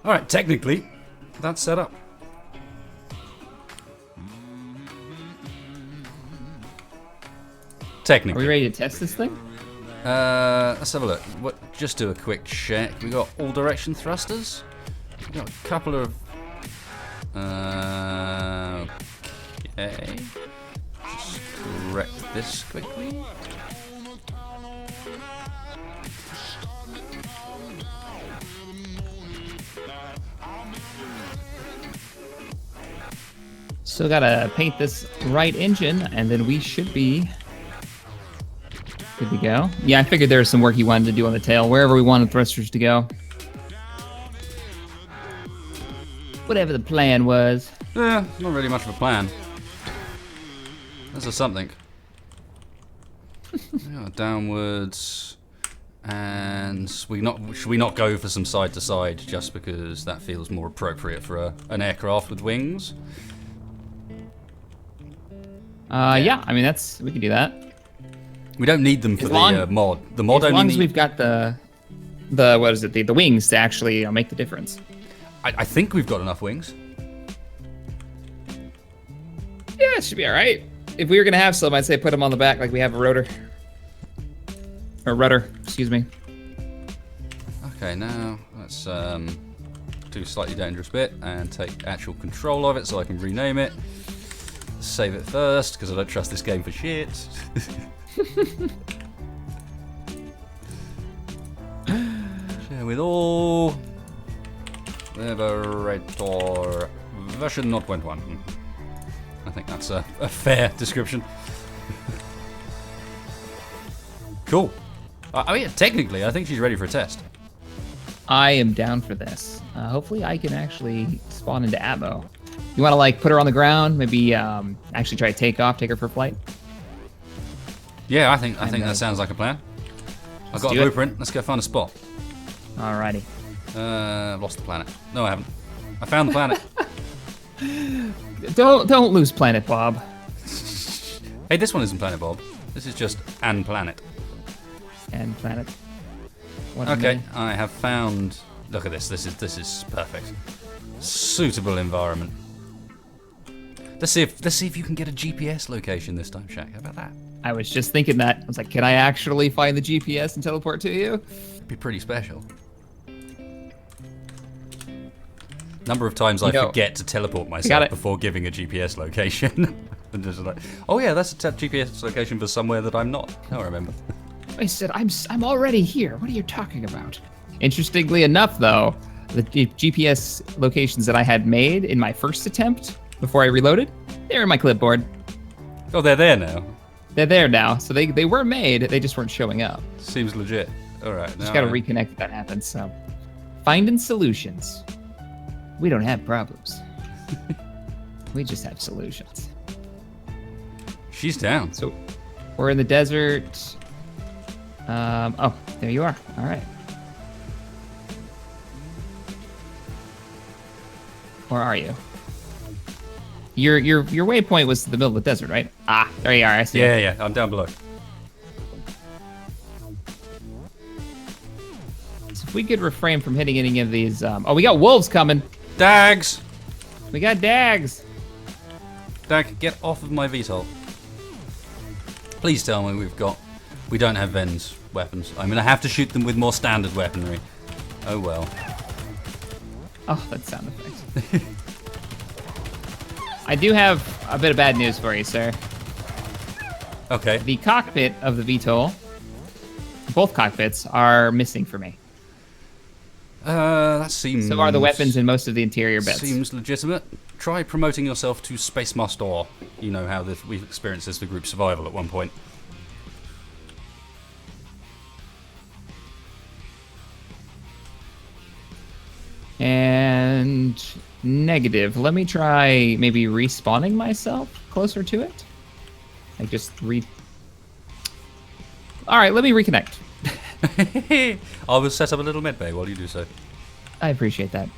Alright, technically, that's set up. Technically. Are we ready to test this thing? Let's have a look. Just do a quick check. We got all direction thrusters. We got a couple of. Okay. Just correct this quickly. Still gotta paint this right engine, and then we should be good to go. Yeah, I figured there was some work he wanted to do on the tail, wherever we wanted thrusters to go. Whatever the plan was. Yeah, not really much of a plan. This is something. Yeah, downwards. And should we not go for some side to side just because that feels more appropriate for an aircraft with wings? Yeah, I mean we can do that. We don't need them for the mod. The mod as only long as we've got the what is it? The wings to actually make the difference. I think we've got enough wings. Yeah, it should be all right. If we were gonna have some, I'd say put them on the back like we have a rotor. Or rudder, excuse me. Okay, now let's do a slightly dangerous bit and take actual control of it so I can rename it. Save it first because I don't trust this game for shit. Share with all. Liberator version 0.1. I think that's a fair description. Cool. I mean, technically, I think she's ready for a test. I am down for this. Hopefully, I can actually spawn into ammo. You want to like put her on the ground? Maybe actually try to take her for flight. Yeah, I think that sounds like a plan. I've got a blueprint. Let's go find a spot. Alrighty. I've lost the planet. No, I haven't. I found the planet. Don't lose planet, Bob. Hey, this one isn't Planet Bob. This is just an planet. And planet. Okay, I have found. Look at this. This is perfect. Suitable environment. Let's see if you can get a GPS location this time, Shaq. How about that? I was just thinking that. I was like, can I actually find the GPS and teleport to you? It'd be pretty special. Number of times I forget to teleport myself before giving a GPS location. And just like, oh yeah, that's a GPS location for somewhere that I'm not. Now I remember. I said, I'm already here. What are you talking about? Interestingly enough, though, the GPS locations that I had made in my first attempt before I reloaded, they're in my clipboard. Oh, they're there now? They're there now. So they were made, they just weren't showing up. Seems legit. All right. Just got to reconnect if that happens. So, finding solutions. We don't have problems. We just have solutions. She's down. So, we're in the desert. Oh, there you are. All right. Where are you? Your waypoint was the middle of the desert, right? Ah, there you are. I see. Yeah, I'm down below. So if we could refrain from hitting any of these, oh, we got wolves coming. Dags. We got dags. Dag, get off of my VTOL. Please tell me we don't have Ven's weapons. I'm gonna have to shoot them with more standard weaponry. Oh well. Oh, that sound effect. I do have a bit of bad news for you, sir. Okay. The cockpit of the VTOL, both cockpits, are missing for me. That seems... So are the weapons and most of the interior bits. Seems legitimate. Try promoting yourself to Space Master. You know how we've experienced this for group survival at one point. And negative. Let me try maybe respawning myself closer to it. Like just All right, let me reconnect. I will set up a little med bay while you do so. I appreciate that.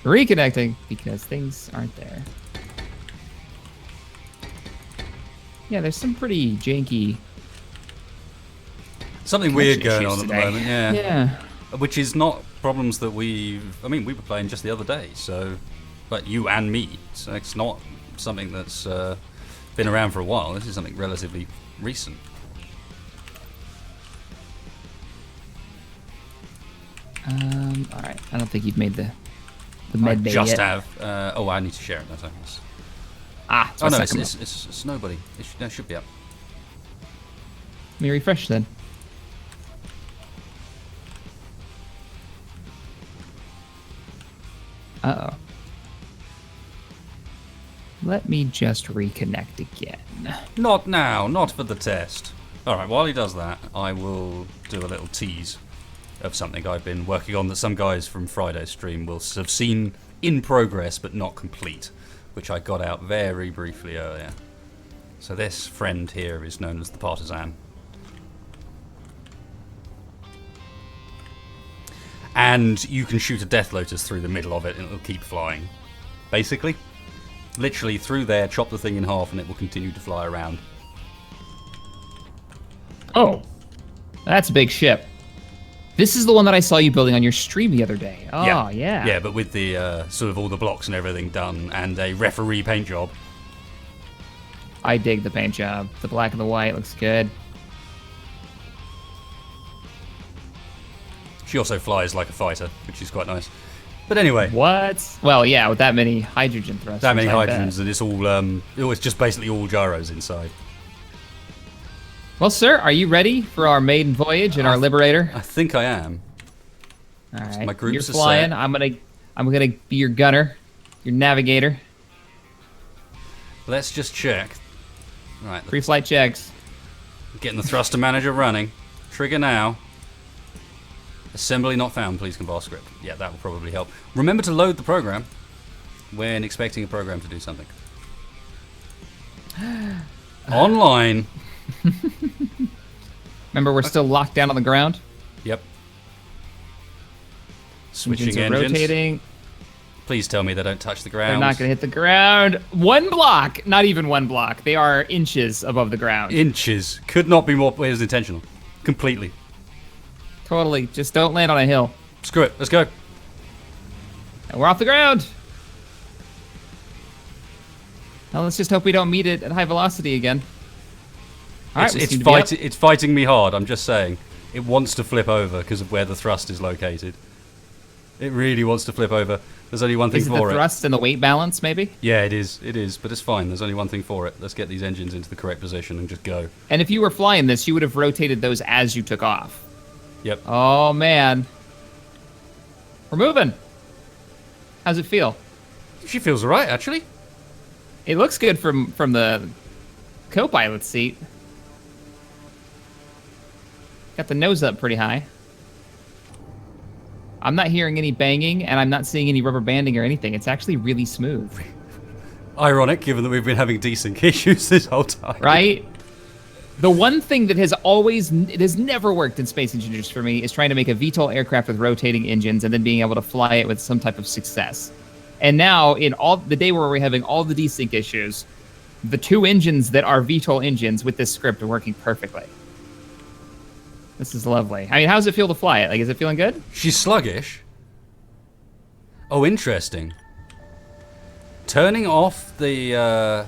Reconnecting because things aren't there. Yeah, there's some pretty janky. Something weird going on at the moment, yeah. Yeah. Which is not problems that we were playing just the other day, so, but you and me, so it's not something that's been around for a while. This is something relatively recent. All right. I don't think you've made the med bay just yet. have. Oh, I need to share it. That's Ah, it's Oh my no, second it's nobody. It should be up. Let me refresh then. Uh-oh. Let me just reconnect again. Not now, not for the test. Alright, while he does that, I will do a little tease of something I've been working on that some guys from Friday's stream will have seen in progress but not complete, which I got out very briefly earlier. So this friend here is known as the Partisan. And you can shoot a Death Lotus through the middle of it and it'll keep flying. Basically. Literally through there, chop the thing in half and it will continue to fly around. Oh, that's a big ship. This is the one that I saw you building on your stream the other day. Oh, yeah. Yeah, but with the sort of all the blocks and everything done and a referee paint job. I dig the paint job. The black and the white looks good. She also flies like a fighter, which is quite nice. But anyway. What? Well, yeah, with that many hydrogen thrusters. That many hydrogens, and it's all, it's just basically all gyros inside. Well, sir, are you ready for our maiden voyage and our Liberator? I think I am. All right, my groups you're flying. Set. I'm gonna be your gunner, your navigator. Let's just check. Right. Pre-flight checks. Getting the thruster manager running. Trigger now. Assembly not found. Please compile script. Yeah, that will probably help. Remember to load the program when expecting a program to do something. Online. Remember, we're still locked down on the ground. Yep. Switching Engines are rotating. Please tell me they don't touch the ground. They're not going to hit the ground. One block. Not even one block. They are inches above the ground. Inches. Could not be more. It was intentional. Completely. Totally. Just don't land on a hill. Screw it. Let's go. And we're off the ground. Now let's just hope we don't meet it at high velocity again. All right, it's fighting me hard. I'm just saying. It wants to flip over because of where the thrust is located. It really wants to flip over. There's only one thing for it. Is it the thrust and the weight balance, maybe? Yeah, it is. It is, but it's fine. There's only one thing for it. Let's get these engines into the correct position and just go. And if you were flying this, you would have rotated those as you took off. Yep. Oh, man. We're moving. How's it feel? She feels all right, actually. It looks good from the co-pilot seat. Got the nose up pretty high. I'm not hearing any banging, and I'm not seeing any rubber banding or anything. It's actually really smooth. Ironic, given that we've been having desync issues this whole time. Right? The one thing that it has never worked in Space Engineers for me is trying to make a VTOL aircraft with rotating engines and then being able to fly it with some type of success. And now, in all the day where we're having all the desync issues, the two engines that are VTOL engines with this script are working perfectly. This is lovely. I mean, how does it feel to fly it? Like, is it feeling good? She's sluggish. Oh, interesting. Turning off the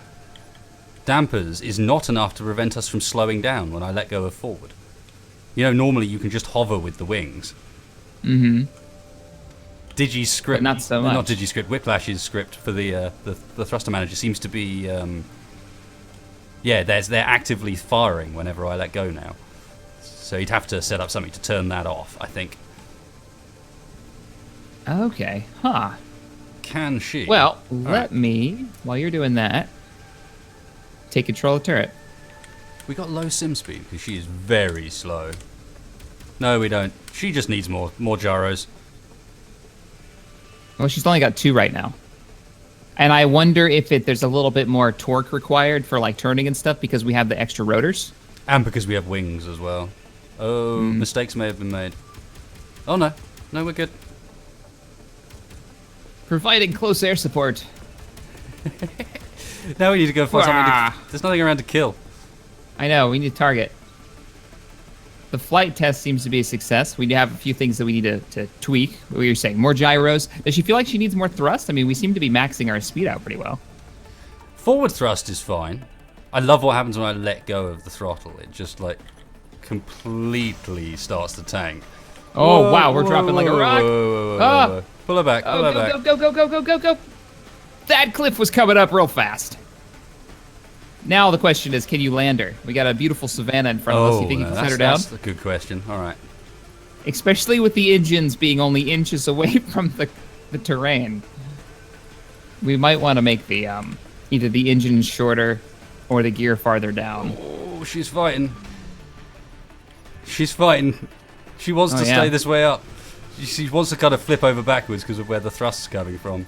dampers is not enough to prevent us from slowing down when I let go of forward. You know, normally you can just hover with the wings. Mm-hmm. Digiscript, but not so much. Not Digiscript. Whiplash's script for the thruster manager seems to be, yeah, they're actively firing whenever I let go now. So you'd have to set up something to turn that off, I think. Okay, huh. Can she? Well, let me, while you're doing that, take control of the turret. We got low sim speed because she is very slow. No, we don't. She just needs more gyros. Well, she's only got 2 right now. And I wonder if there's a little bit more torque required for like turning and stuff because we have the extra rotors. And because we have wings as well. Oh, mistakes may have been made. Oh no. No, we're good. Providing close air support. Now we need to go find something to... There's nothing around to kill. I know, we need to target. The flight test seems to be a success. We have a few things that we need to tweak. What were you saying? More gyros. Does she feel like she needs more thrust? I mean, we seem to be maxing our speed out pretty well. Forward thrust is fine. I love what happens when I let go of the throttle. It just, like, completely starts to tank. Oh, whoa, wow, we're dropping like a rock. Pull her back, pull her back. Go. That cliff was coming up real fast. Now the question is, can you land her? We got a beautiful savannah in front of us. You think you can set her down? That's a good question. All right. Especially with the engines being only inches away from the terrain. We might want to make the either the engine shorter or the gear farther down. Oh, she's fighting. She's fighting. She wants to stay this way up. She wants to kind of flip over backwards because of where the thrust's coming from.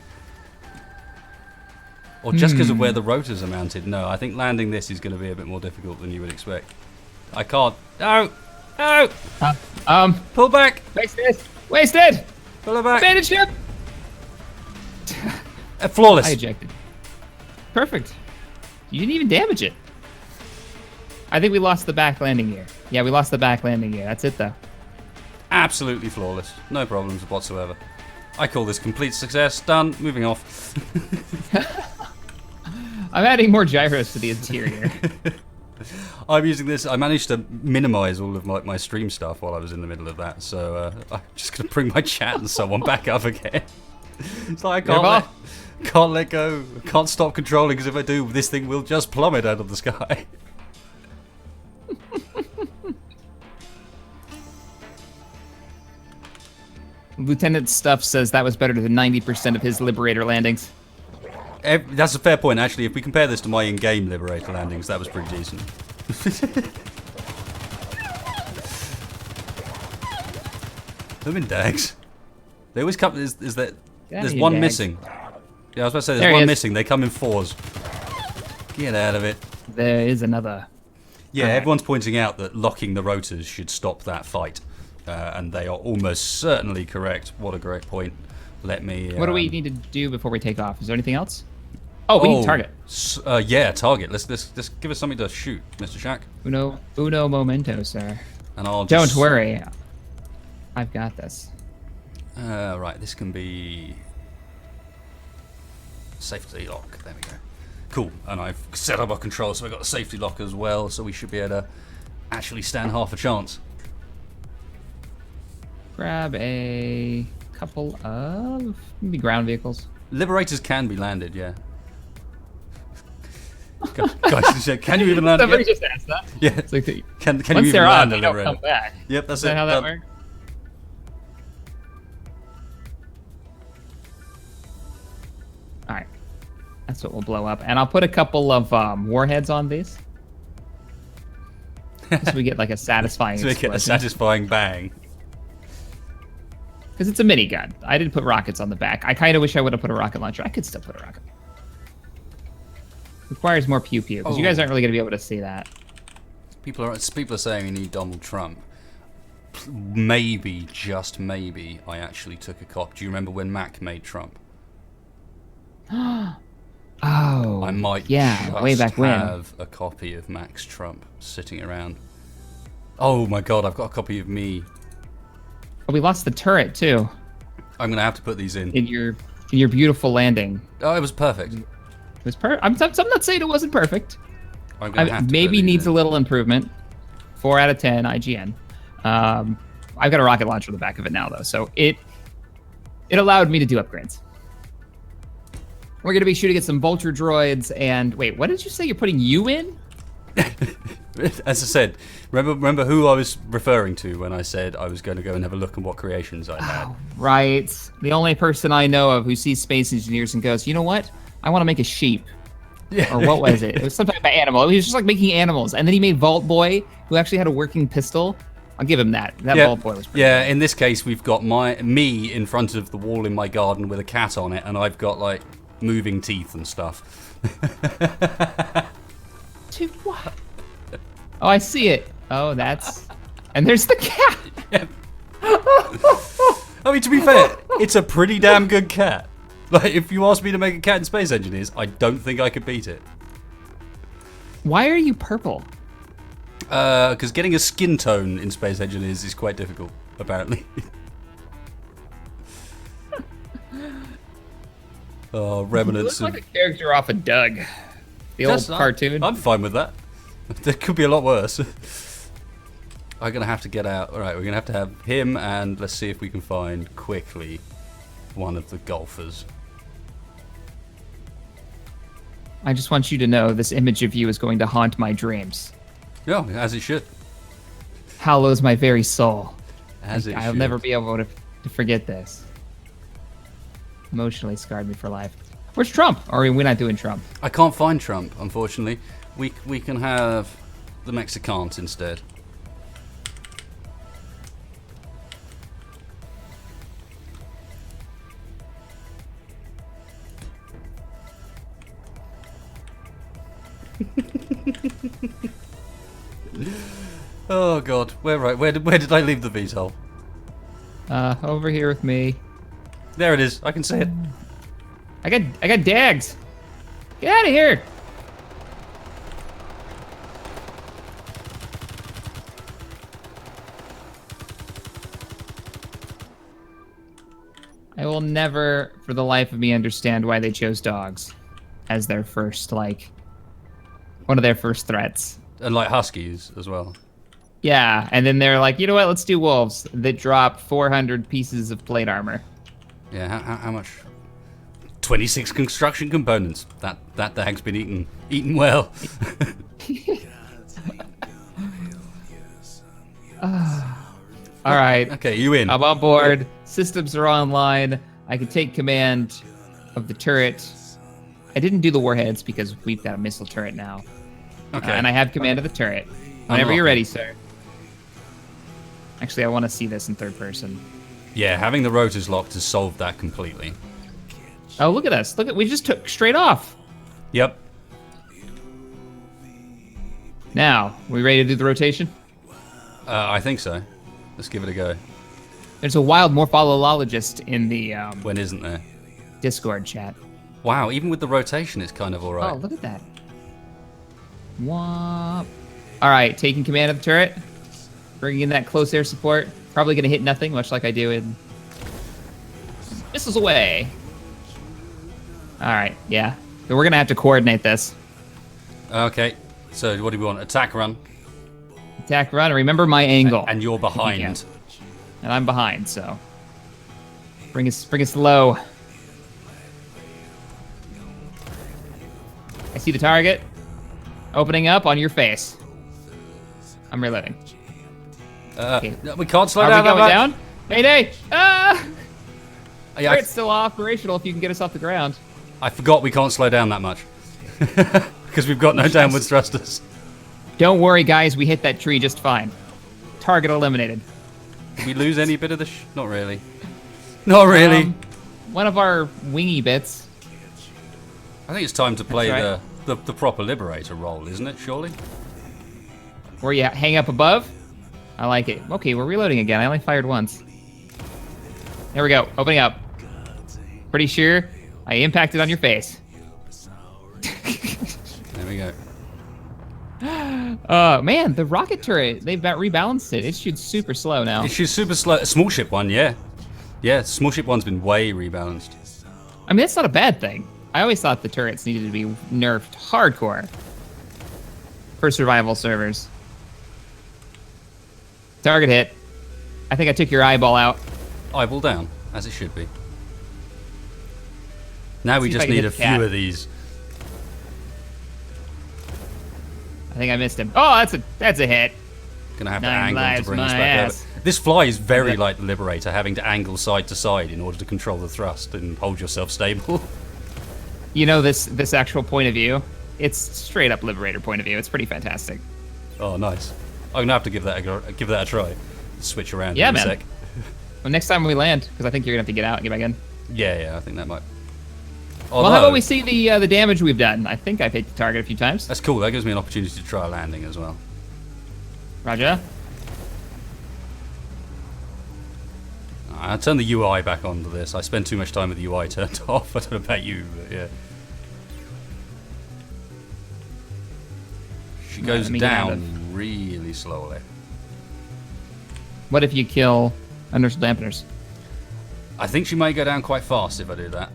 Or just because of where the rotors are mounted. No, I think landing this is going to be a bit more difficult than you would expect. I can't. No! No! Pull back! Wasted! Wasted! Pull her back! Abandoned ship! Flawless! I ejected. Perfect. You didn't even damage it. I think we lost the back landing gear. Yeah, we lost the back landing gear. That's it, though. Absolutely flawless. No problems whatsoever. I call this complete success. Done. Moving off. I'm adding more gyros to the interior. I'm using this. I managed to minimize all of my stream stuff while I was in the middle of that. So I'm just going to bring my chat and so on back up again. It's like I can't let go. Can't stop controlling because if I do, this thing will just plummet out of the sky. Lieutenant Stuff says that was better than 90% of his Liberator landings. That's a fair point, actually. If we compare this to my in-game Liberator landings, that was pretty decent. Them in dags. They always come. There's one missing. Yeah, I was about to say there's one missing. They come in fours. Get out of it. There is another. Yeah, everyone's pointing out that locking the rotors should stop that fight. And they are almost certainly correct. What a great point. Let me... what do we need to do before we take off? Is there anything else? Oh, we need target. Yeah, target. Let's give us something to shoot, Mr. Shack. Uno momento, sir. And I'll Don't worry. I've got this. Right, this can be... safety lock. There we go. Cool. And I've set up our controls, so I've got the safety lock as well, so we should be able to actually stand half a chance. Grab a couple of maybe ground vehicles. Liberators can be landed, yeah. Guys, can you even land? Somebody just asked that. Yeah. It's like can you even land a Liberator? Come back. Yep, that's Is that how that works? All right, that's what we'll blow up, and I'll put a couple of warheads on these, so we get like a satisfying. So we get a satisfying bang. Because it's a minigun. I didn't put rockets on the back. I kind of wish I would have put a rocket launcher. I could still put a rocket. Requires more pew pew because you guys aren't really going to be able to see that. People are saying we need Donald Trump. Maybe, just maybe, I actually took a cop. Do you remember when Mac made Trump? Oh. I might way back when. have a copy of Mac's Trump sitting around. Oh my god, I've got a copy of me. Oh, we lost the turret too. I'm gonna have to put these in. In your beautiful landing. Oh, it was perfect. It was I'm not saying it wasn't perfect. I'm gonna have to maybe needs a little improvement. 4 out of 10 IGN. I've got a rocket launcher on the back of it now though, so it allowed me to do upgrades. We're gonna be shooting at some vulture droids and wait, what did you say you're putting you in? As I said, remember who I was referring to when I said I was going to go and have a look at what creations I had. Oh, right. The only person I know of who sees space engineers and goes, you know what? I want to make a sheep. Yeah. Or what was it? It was something about animal. He was just like making animals. And then he made Vault Boy, who actually had a working pistol. I'll give him that. That Vault Boy was pretty good. In this case, we've got me in front of the wall in my garden with a cat on it, and I've got, like, moving teeth and stuff. Dude, what? Oh, I see it. Oh, that's... And there's the cat. Yeah. I mean, to be fair, it's a pretty damn good cat. Like, if you asked me to make a cat in Space Engineers, I don't think I could beat it. Why are you purple? Because getting a skin tone in Space Engineers is quite difficult, apparently. Oh, remnants. You look like a character off of Doug. The old cartoon. I'm fine with that. There could be a lot worse. I'm going to have to get out. Alright, we're going to have him, and let's see if we can find quickly one of the golfers. I just want you to know this image of you is going to haunt my dreams. Yeah, as it should. Hallows my very soul. As it I'll should. never be able to forget this. Emotionally scarred me for life. Where's Trump? Or we're not doing Trump. I can't find Trump, unfortunately. We can have the Mexicans instead. Oh god, where did I leave the VTOL? Over here with me. There it is. I can see it. I got dags. Get out of here. I will never, for the life of me, understand why they chose dogs as their first, like, one of their first threats. And like huskies as well. Yeah, and then they're like, you know what? Let's do wolves that drop 400 pieces of plate armor. Yeah, how much? 26 construction components. That dag's been eaten well. All right. Okay, you in? I'm on board. Systems are online. I can take command of the turret. I didn't do the warheads because we've got a missile turret now. Okay. And I have command of the turret. Whenever you're ready, sir. Actually, I want to see this in third person. Yeah, having the rotors locked has solved that completely. Oh, look at us. We just took straight off. Yep. Now, we ready to do the rotation? I think so. Let's give it a go. There's a wild morphologist in the When isn't there? Discord chat. Wow, even with the rotation, it's kind of alright. Oh, look at that. Womp. All right, taking command of the turret. Bringing in that close air support. Probably going to hit nothing, much like I do in Missiles Away. All right, yeah. So we're going to have to coordinate this. Okay, so what do we want? Attack run. Attack run. Remember my angle. And you're behind. And I'm behind, so bring us low. I see the target. Opening up on your face. I'm reloading. Okay. We can't slow Are down we that going much. down? Mayday! Ah! Yeah, It's still operational if you can get us off the ground. I forgot we can't slow down that much. Because we've got no downward thrusters. Don't worry, guys. We hit that tree just fine. Target eliminated. Did we lose any bit of the Not really. Not really. One of our wingy bits. I think it's time to play right. the proper Liberator role, isn't it, surely? Where you hang up above? I like it. Okay, we're reloading again. I only fired once. There we go. Opening up. Pretty sure I impacted on your face. There we go. Man, the rocket turret, they've rebalanced it. It shoots super slow now. It shoots super slow. A small ship one, yeah. Yeah, small ship one's been way rebalanced. I mean, that's not a bad thing. I always thought the turrets needed to be nerfed hardcore for survival servers. Target hit. I think I took your eyeball out. Eyeball down, as it should be. Now we See if just I can need hit a the cat. few of these. I think I missed him. Oh, that's a hit. Gonna have to 9 angle to lives, bring us my back ass. over. This fly is very like the Liberator, having to angle side to side in order to control the thrust and hold yourself stable. You know this actual point of view? It's straight up Liberator point of view. It's pretty fantastic. Oh, nice. I'm gonna have to give that a try. Switch around Yeah, in a man. sec. Well, next time we land, because I think you're gonna have to get out and get back in. Yeah, I think that might. Well, how about we see the damage we've done? I think I've hit the target a few times. That's cool. That gives me an opportunity to try a landing as well. Roger. I turned the UI back on to this. I spend too much time with the UI turned off. I don't know about you, but yeah. She goes let me get out down really slowly. What if you kill inertial dampeners? I think she might go down quite fast if I do that.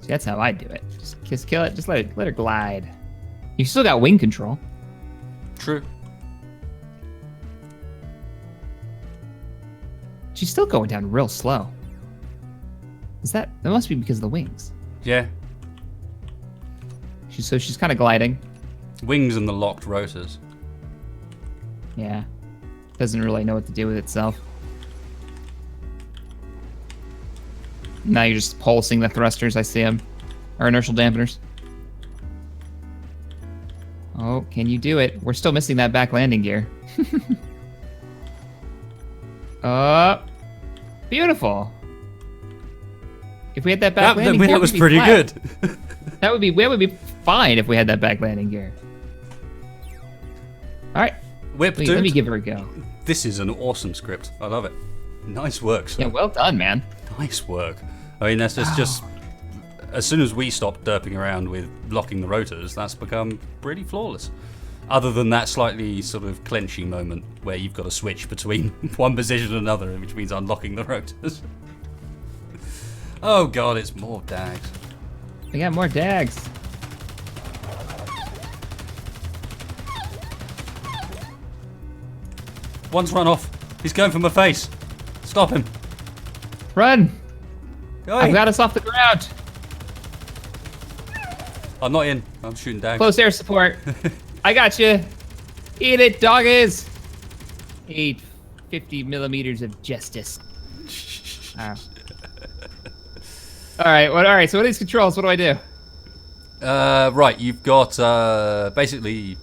See, that's how I do it. Just kill it. Just let her glide. You still got wing control. True. She's still going down real slow. That must be because of the wings. Yeah. She's kind of gliding. Wings and the locked rotors. Yeah. Doesn't really know what to do with itself. Now you're just pulsing the thrusters. I see them. Or inertial dampeners. Oh, can you do it? We're still missing that back landing gear. Beautiful. If we had that back landing gear, that was pretty good. That would be fine if we had that back landing gear. All right. Whip, Let me give her a go. This is an awesome script. I love it. Nice work, sir. Yeah, well done, man. Nice work. I mean, that's just as soon as we stopped derping around with locking the rotors, that's become pretty flawless. Other than that slightly sort of clenchy moment where you've got to switch between one position and another, which means unlocking the rotors. Oh god, it's more dags. We got more dags. One's run off. He's going for my face. Stop him. Run! Oi. I've got us off the ground. I'm not in. I'm shooting dags. Close air support. I got you. Eat it, doggies. Eat 50 millimeters of justice. All right. All right. So what are these controls? What do I do? Right. You've got basically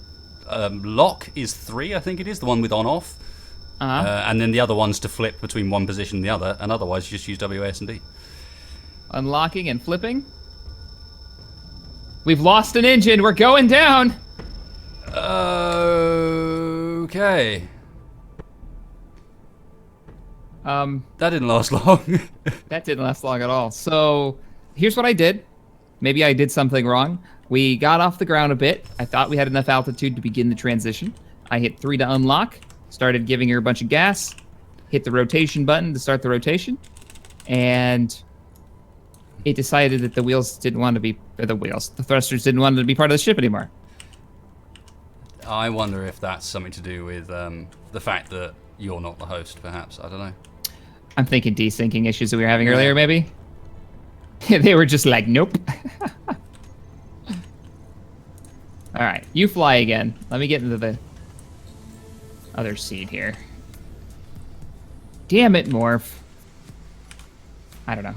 lock is 3, I think it is, the one with on-off. And then the other one's to flip between one position and the other, and otherwise you just use WAS and D. Unlocking and flipping. We've lost an engine. We're going down. Okay. That didn't last long. That didn't last long at all. So here's what I did. Maybe I did something wrong. We got off the ground a bit. I thought we had enough altitude to begin the transition. I hit 3 to unlock, started giving her a bunch of gas, hit the rotation button to start the rotation, and it decided that the wheels didn't want to be, or the thrusters didn't want to be part of the ship anymore. I wonder if that's something to do with the fact that you're not the host, perhaps. I don't know. I'm thinking desyncing issues that we were having earlier, maybe. They were just like, nope. All right, you fly again. Let me get into the other seat here. Damn it, Morph. I don't know.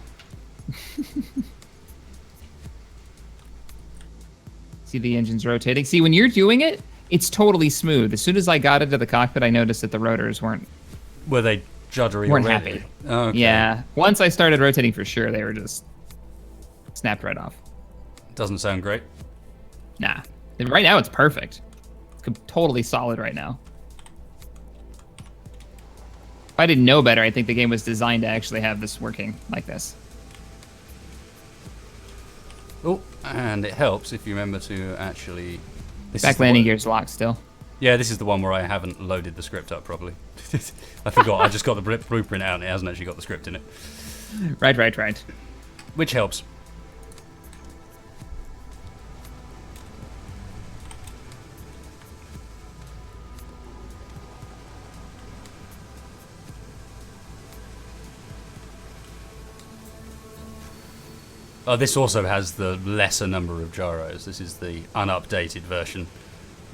See the engines rotating? See, when you're doing it, it's totally smooth. As soon as I got into the cockpit, I noticed that the rotors weren't... Were they juddery weren't already? happy. Okay. Yeah. Once I started rotating for sure, they were just snapped right off. Doesn't sound great. Nah. Right now, it's perfect. It's totally solid right now. If I didn't know better, I think the game was designed to actually have this working like this. Oh, and it helps if you remember to actually... Back landing gear's locked still. Yeah, this is the one where I haven't loaded the script up properly. I forgot. I just got the blueprint out and it hasn't actually got the script in it. Right. Which helps. This also has the lesser number of gyros. This is the unupdated version.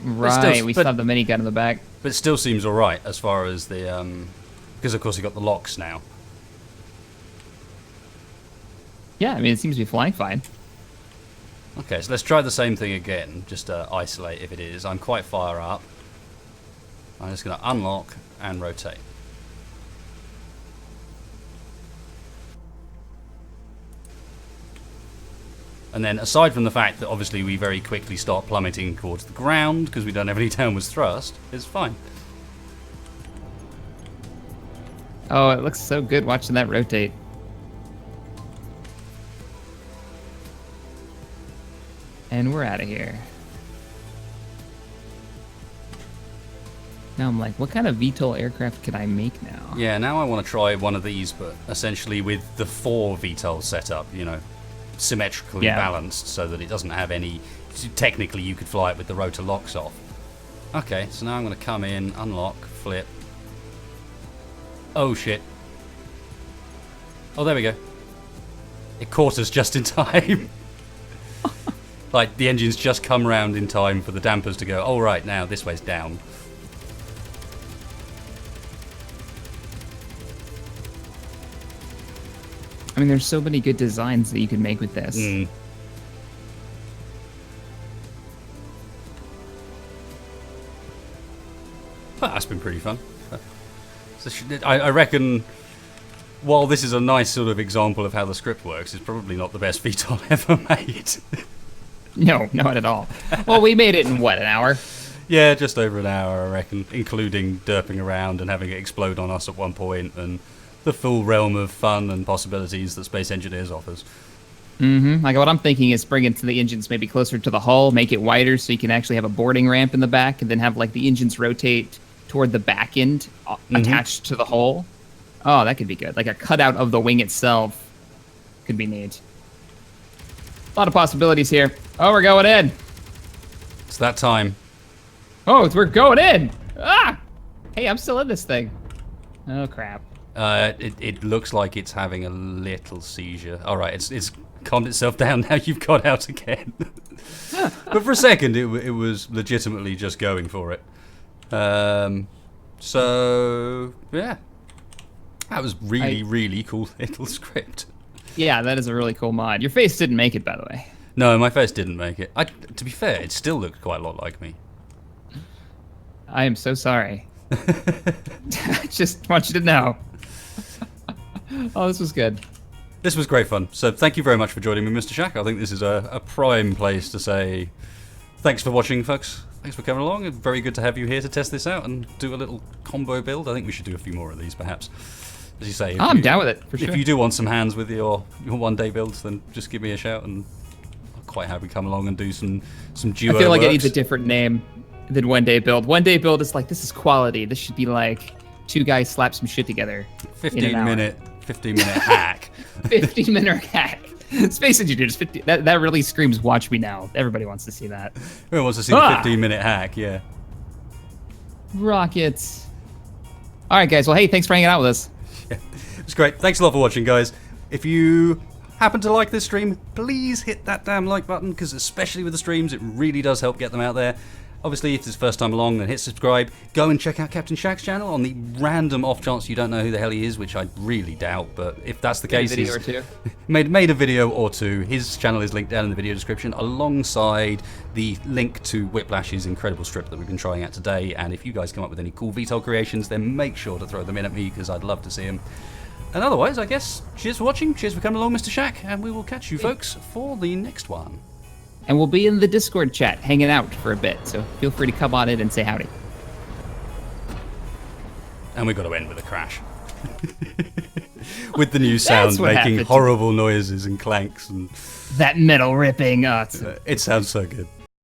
Right, we still have the minigun in the back. But it still seems alright as far as the... because, of course, you've got the locks now. Yeah, I mean, it seems to be flying fine. Okay, so let's try the same thing again, just to isolate if it is. I'm quite far up. I'm just going to unlock and rotate. And then, aside from the fact that obviously we very quickly start plummeting towards the ground because we don't have any downwards thrust, it's fine. Oh, it looks so good watching that rotate. And we're out of here. Now I'm like, what kind of VTOL aircraft can I make now? Yeah, now I want to try one of these, but essentially with the 4 VTOL setup, you know, symmetrically balanced so that it doesn't have any... Technically, you could fly it with the rotor locks off. Okay, so now I'm going to come in, unlock, flip. Oh, shit. Oh, there we go. It caught us just in time. Like, the engine's just come round in time for the dampers to go, all right, now this way's down. I mean, there's so many good designs that you can make with this. Well, that's been pretty fun. So I reckon, while this is a nice sort of example of how the script works, it's probably not the best VTOL ever made. No, not at all. Well, we made it in, what, an hour? Yeah, just over an hour, I reckon, including derping around and having it explode on us at one point, and the full realm of fun and possibilities that Space Engineers offers. Like, what I'm thinking is bring it to the engines maybe closer to the hull, make it wider so you can actually have a boarding ramp in the back, and then have, like, the engines rotate toward the back end attached to the hull. Oh, that could be good. Like a cutout of the wing itself could be neat. A lot of possibilities here. Oh, we're going in. It's that time. Oh, we're going in. Ah! Hey, I'm still in this thing. Oh, crap. It looks like it's having a little seizure. All right, it's calmed itself down now. You've got out again. But for a second, it was legitimately just going for it. So yeah, that was really cool little script. Yeah, that is a really cool mod. Your face didn't make it, by the way. No, my face didn't make it. To be fair, it still looked quite a lot like me. I am so sorry. I just want you to know. Oh, this was good. This was great fun. So thank you very much for joining me, Mr. Shack. I think this is a prime place to say thanks for watching, folks. Thanks for coming along. It's very good to have you here to test this out and do a little combo build. I think we should do a few more of these, perhaps. As you say, I'm down with it, for sure. If you do want some hands with your one-day builds, then just give me a shout, and I'll quite happy to come along and do some duo I feel like works. it needs a different name than One Day Build. One Day Build is like, this is quality. This should be like two guys slap some shit together. 15-minute hack. 15-minute hack. Space Engineers 50. That really screams "Watch me now." Everybody wants to see that. Everyone wants to see the 15-minute hack, yeah. Rockets. All right, guys. Well, hey, thanks for hanging out with us. Yeah, it's great. Thanks a lot for watching, guys. If you happen to like this stream, please hit that damn like button, because especially with the streams, it really does help get them out there. Obviously, if it's the first time along, then hit subscribe. Go and check out CaptainShack's channel on the random off chance you don't know who the hell he is, which I really doubt, but if that's the case, Made a video or two. Made a video or two. His channel is linked down in the video description, alongside the link to Whiplash's incredible strip that we've been trying out today. And if you guys come up with any cool VTOL creations, then make sure to throw them in at me, because I'd love to see them. And otherwise, I guess, cheers for watching, cheers for coming along, Mr. Shack, and we will catch you folks for the next one. And we'll be in the Discord chat hanging out for a bit, so feel free to come on in and say howdy. And we've got to end with a crash. With the new sound making happened. horrible noises and clanks. And That metal ripping. it sounds so good.